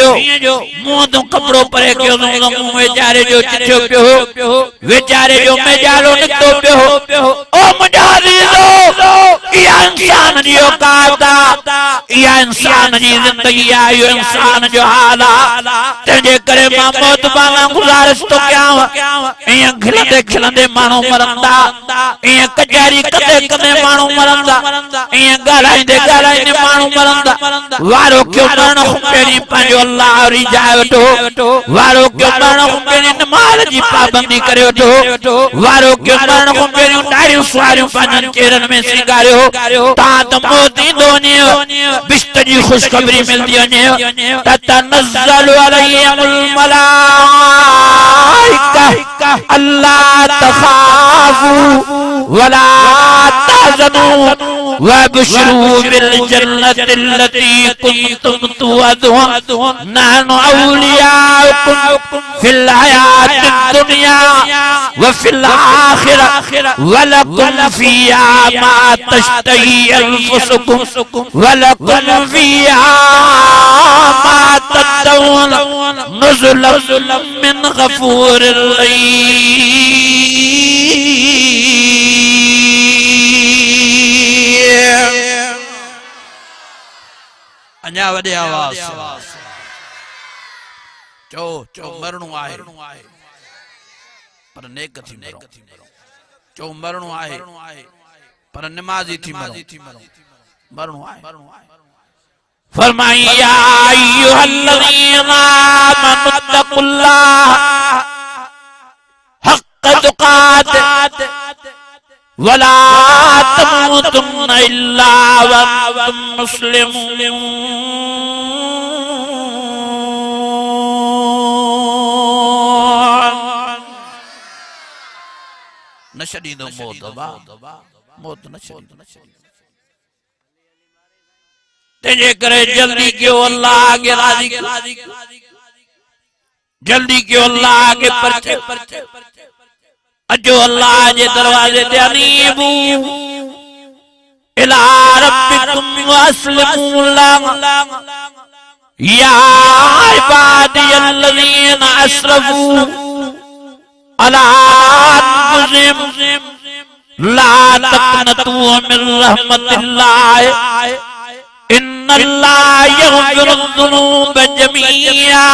जो मुंहं तूं कपिड़ो परे कयो मुंहुं वेचारे जो चिठियो पियो वेचारे जो मेजालो निकितो पियो ओ मुंहिंजा अज़ीज़ो इहा इंसान जी औकात आहे इहा इंसान जी ज़िंदगी आहे इहो इंसान जो हाल आहे तंहिंजे करे मां मोहतबाना गुज़ारिश थो कयां ईअं खिलंदे खिलंदे माण्हू मरंदा ईअं कचहरी कंदे माण्हू मरंदा ईअं ॻाल्हाईंदे माण्हू मरंदा वारो क्यों मरण खां पहिरीं पंहिंजो अल्लाह रिझाए वठो वारो क्यों मरण खां पहिरीं नमाज़ जी पाबंदी करे वठो वारो क्यों मरण खां पहिरीं ॾाढियूं सुवारियूं पंहिंजनि चेहरनि में सिंगारियो तां त मौत ईंदो वञे बिश्त जी ख़ुशख़बरी मिलंदी वञे ततनज़्ज़लु अलैहिमुल मलाइका अल्ला तख़ाफू वला तहज़नू वबशरू बिल जन्नति अल्लती कुंतुम तुअदून नहनु औलियाउकुम फिल हयातिद दुनिया व फिल आखिरह वलकुम फिहा मा तश्तही अनफुसुकुम वलकुम फिहा मा तदऊन नुज़ुलन मिन गफूरिर रहीम। अन्या वडे आवाज चो मरणो आहे पर नेक थी मरो चो मरणो आहे पर नमाजी थी मरणो आहे फरमाई या अय्युहल्लज़ीना आमनुत्तकुल्लाह हक़्क़ तुक़ातिह वला तमूतुन्ना इल्ला व अंतुम मुस्लिमून। न छॾींदो मौत न छॾींदो तंहिंजे करे जल्दी कयो अल्लाह आगे राज़ी जल्दी क्यों अल्लाह आगे परचे अजो अल्लाह जे दरवाजे ते अनीबू इला रब्बिकुम वस्लिमू लहु या इबादियल्लज़ीना अस्रफू अला अनफुसिहिम ला तक़नतू मिन रहमतिल्लाह इन्नल्लाह यग़फिरुज़्ज़ुनूब जमीआ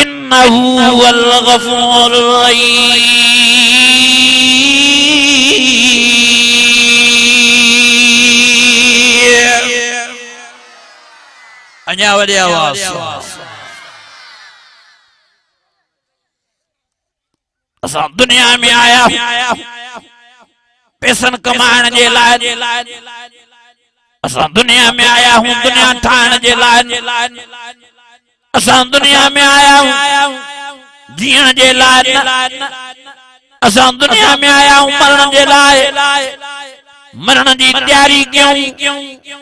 इन्नहू हुवल गफूरुर रहीम। अञा वॾी आवाज़ असां दुनिया में आया पैसन कमाइण जे लाइ असां दुनिया में आया हूं दुनिया ठाहिण जे लाइ असां दुनिया में आया हूं जीअण जे लाइ असां दुनिया में आया हूं मरण जे लाइ मरण जी तैयारी कयूं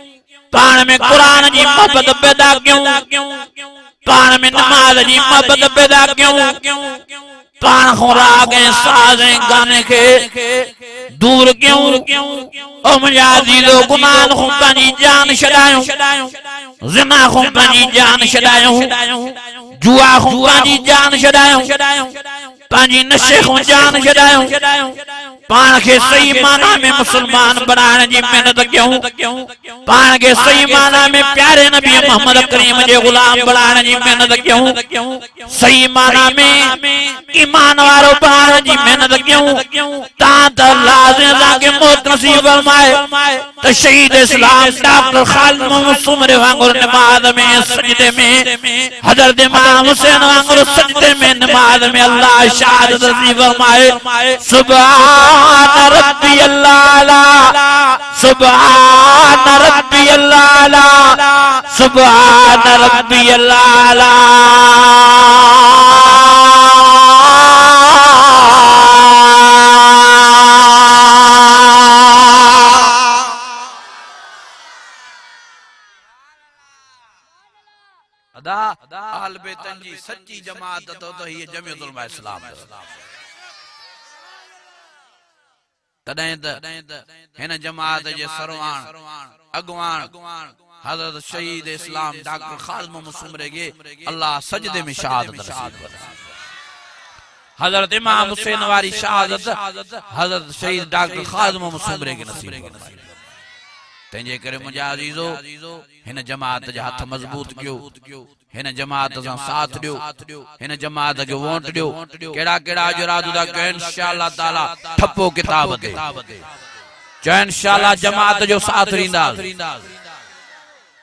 पाण में कुरान जी मोहब्बत पैदा कयूं पाण में नमाज जी मोहब्बत पैदा कयूं पाण को राग ऐं साज़ ऐं गाने के दूर क्यों ओ मुंहिंजा अज़ीज़ो गुनाह को पंहिंजी जान छॾायूं ज़िना को पंहिंजी जान छॾायूं जुआ को पंहिंजी जान छॾायूं पंहिंजी नशे को जान छॾायूं पाण खे सही माना में मुसलमान बनाइण जी महिनत कयूं पाण खे सही माना में प्यारे नबी मोहम्मद करीम जे गुलाम बनाइण जी महिनत कयूं सही माना में ईमान वारो बनाइण जी महिनत कयूं तां त लाज़िम के मौत नसीब फरमाए त शहीद इस्लाम डॉक्टर खालिद मोहम्मद सुमरे वांगुर नमाज में सजदे में हजरत इमाम हुसैन वांगुर सजदे में नमाज में अल्लाह शहादत नसीब फरमाए सुभान रब्बियल आला सुभान रब्बियल आला सुभान रब्बियल आला अहल बैतन जी सच्ची जमात तो ये जमीयतुल उलमा इस्लाम तॾहिं त हिन जमात जे सरवाण अगवान हज़रत शहीद इस्लाम डॉक्टर खालिद मोहम्मद सुमरे के अल्लाह सजदे में शहादत नसीब हज़रत इमाम हुसैन वारी शहादत हज़रत शहीद डॉक्टर खालिद मोहम्मद सुमरे के नसीब तंहिंजे करे मुंहिंजा अज़ीज़ो हिन जमात जा हथ मज़बूत कयो हिन जमात सां साथ ॾियो हिन जमात खे वोट ॾियो कहिड़ा कहिड़ा जो इरादो था कयो इंशाअल्लाह ताला ठपो किताब ते चयो इंशाअल्लाह जमात जो साथ ॾींदासीं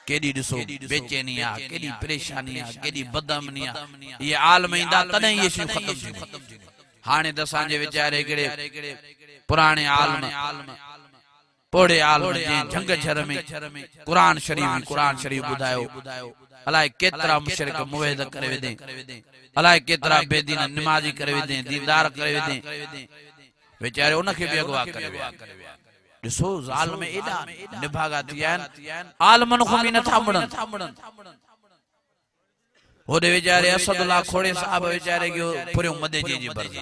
केॾी ॾिसो बेचैनी आहे केॾी परेशानी आहे केॾी बदअमनी आहे इहे आलम ईंदा तॾहिं इहे शयूं ख़तमु थींदियूं हाणे त असांजे वीचारे हिकिड़े पुराणे आलम पोड़े आलम जे झंग झर में कुरान शरीफ ॿुधायो अलाए केतिरा मुशरिक मुवहिद करे वेंदे अलाए केतिरा बेदीन निमाज़ी करे वेंदे दीदार करे वेंदे वीचारे उनखे बि अगवा करे विया ॾिसो ज़ालिम एॾा निभागा थी विया आहिनि आलमन खां बि नथा मुड़नि होॾे वीचारे असदुल्ला खोड़े साहब वीचारे जो फुरियो मदेजे जी बरदा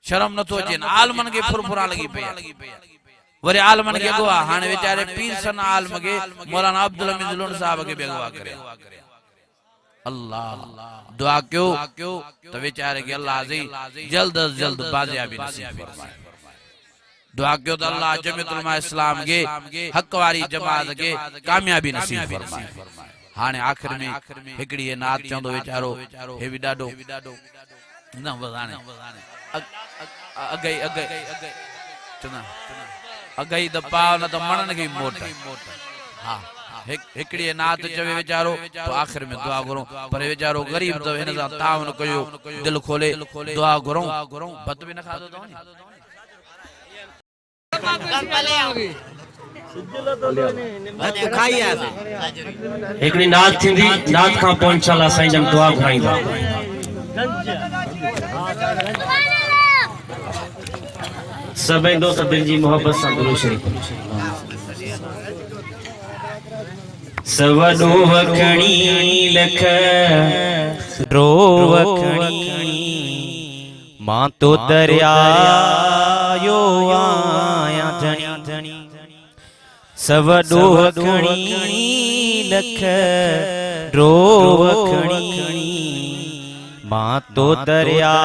शर्म नथो अचे आलमन खे फुरफुरा लॻी पई वरी आलमन के अगवा हाणे वीचारे पीर सन आलम के मौलाना अब्दुल हमीद लुण साहब के भी अगवा करे अल्लाह दुआ क्यों तो बेचारे के अल्लाह जल्द अज जल्द बाजियाबी नसीब फरमाए दुआ क्यों तो अल्लाह जमीयतुल उलमा इस्लाम के हक वारी जमात के कामयाबी नसीब फरमाए हाने आखिर में हिकड़ी ये नात चंदो बेचारो हे भी डाडो न वजाने अगई चना अगई द पाव न तो मनन की मोट हां हिकड़ी नात चवे बेचारो तो आखिर में दुआ करो पर बेचारो गरीब तो हिन सा तावन कयो दिल खोले दुआ करो बत भी न खादो तो एकड़ी नात थींदी नात का पोइ इंशाअल्लाह साईं जन दुआ घुराईंदा सभई दोस्त दिल जी मोहब्बत सां दुरूद शरीफ सवडो वखणी लख रोवखणी मां तो दरिया यो आया धणी सवडो वखणी लख रोवखणी मां तो दरिया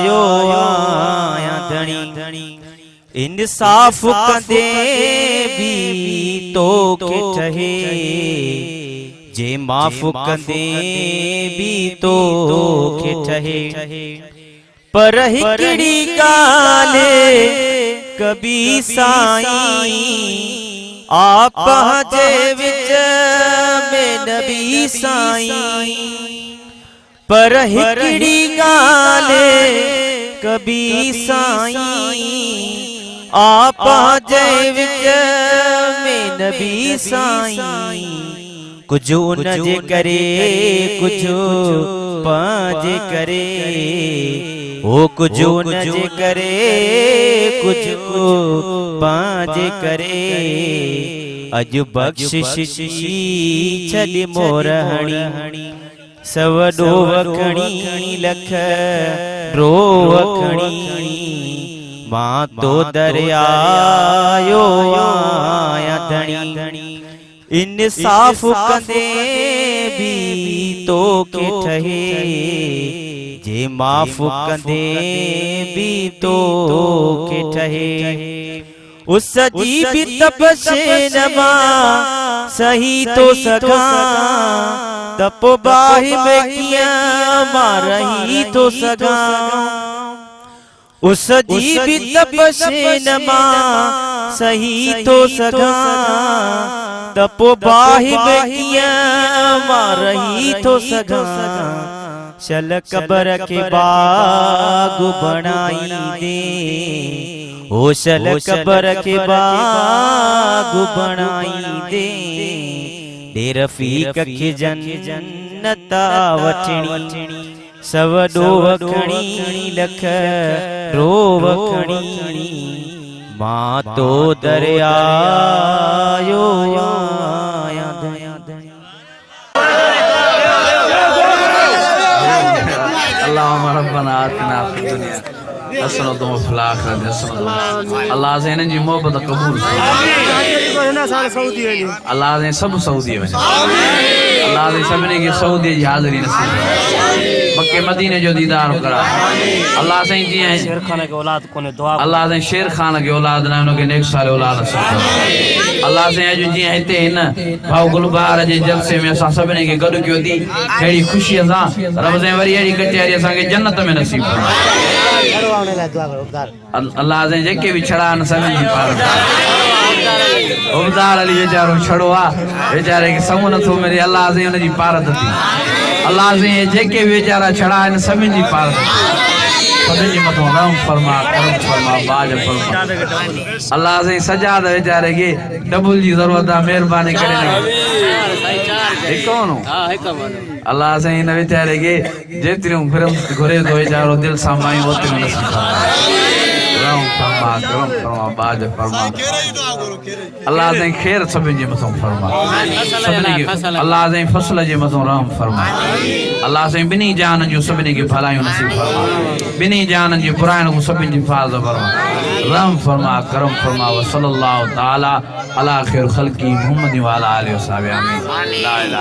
यो आया धणी इंसाफ कंदे भी तो के ठहे जे माफ कंदे भी तो के ठहे पर हिकड़ी गाल कभी साईं आप जे विच में नबी साईं पर हिकड़ी गाल कभी साईं आप जे विच में नबी साईं कुछ उन जे करे कुछ पांजे करे ओ कुछ उन जे करे कुछ पांजे करे अज बख्शिश छॾ मोरहणी सवडो वखणी लख रोवखणी मां तो दरिया यो आया धणी इंसाफ कंदे भी तो के ठहे जे माफ कंदे भी तो के ठहे उस जी भी तपसे नमा सही तो सगा तप बाहि में किया मारही तो सगा उस जी भी तपसे नमा सही तो सगा तप बाहि में किया मारही तो सगा चल कबर के बाग बनाई दे ओ चल कबर के बाग बनाई दे रफीक के जन्नता वठणी सवडो वखणी लख रोवखणी मां तो दरिया यो आया धणी अल्लाहुम्मा रब्बना आतिना फिद दुनिया हसनतुम व फिल आखिरति हसनतुम। अल्लाह से इन्हनि जी मोहब्बत क़बूल अल्लाह से सब सऊदी वञे अल्लाह से सभिनी खे सऊदी जी हाज़िरी नसीब मक्के मदीने जो दीदार करा अल्लाह से जीअं शेर खान के औलाद कोने दुआ अल्लाह से शेर खान के औलाद ना उनके नेक साल औलाद नसीब अल्लाह से अज जीअं हिते हिन भाउ गुलबार जे जलसे में असां सभिनी खे गॾु कयो थी अहिड़ी ख़ुशीअ सां रब से वरी अहिड़ी कचहरी असांखे जन्नत में नसीब अल्लाह से जेके भी छड़ा न सभिनी जी पार उबदार अली बेचारो छड़ो आहे बेचारे खे समूह नथो मिले अल्लाह से हुनजी पारत थी अल्लाह से जेके भी बेचारा छड़ा आहिनि सभिनी जी पारत सभिनी जी मथां रहम फरमा करम फरमा बाज फरमा अल्लाह से सजाद बेचारे खे डबल जी ज़रूरत आहे महिरबानी करे कौन अल्लाह से हिन बेचारे खे जेतिरियूं घुरे थो वेचारो दिलि सां मायूं ओतिरियूं नसीब रहम फरमा करम फरमा बाज फरमा अल्लाह से खैर सभिनी जे मथां फरमा सभिनी खे अल्लाह से फसल जे मथां रहम फरमा अल्लाह से बिनी जान जो सभिनी खे भलायूं नसीब फरमा बिनी जान जी बुराइयुनि खां सभिनी जी हिफ़ाज़त फरमा रहम फरमा करम फरमा व सल्लल्लाहु तआला अला खैर ख़ल्क़ी मुहम्मद व अला आलिहि व सहाबिहि आमीन ला इलाहा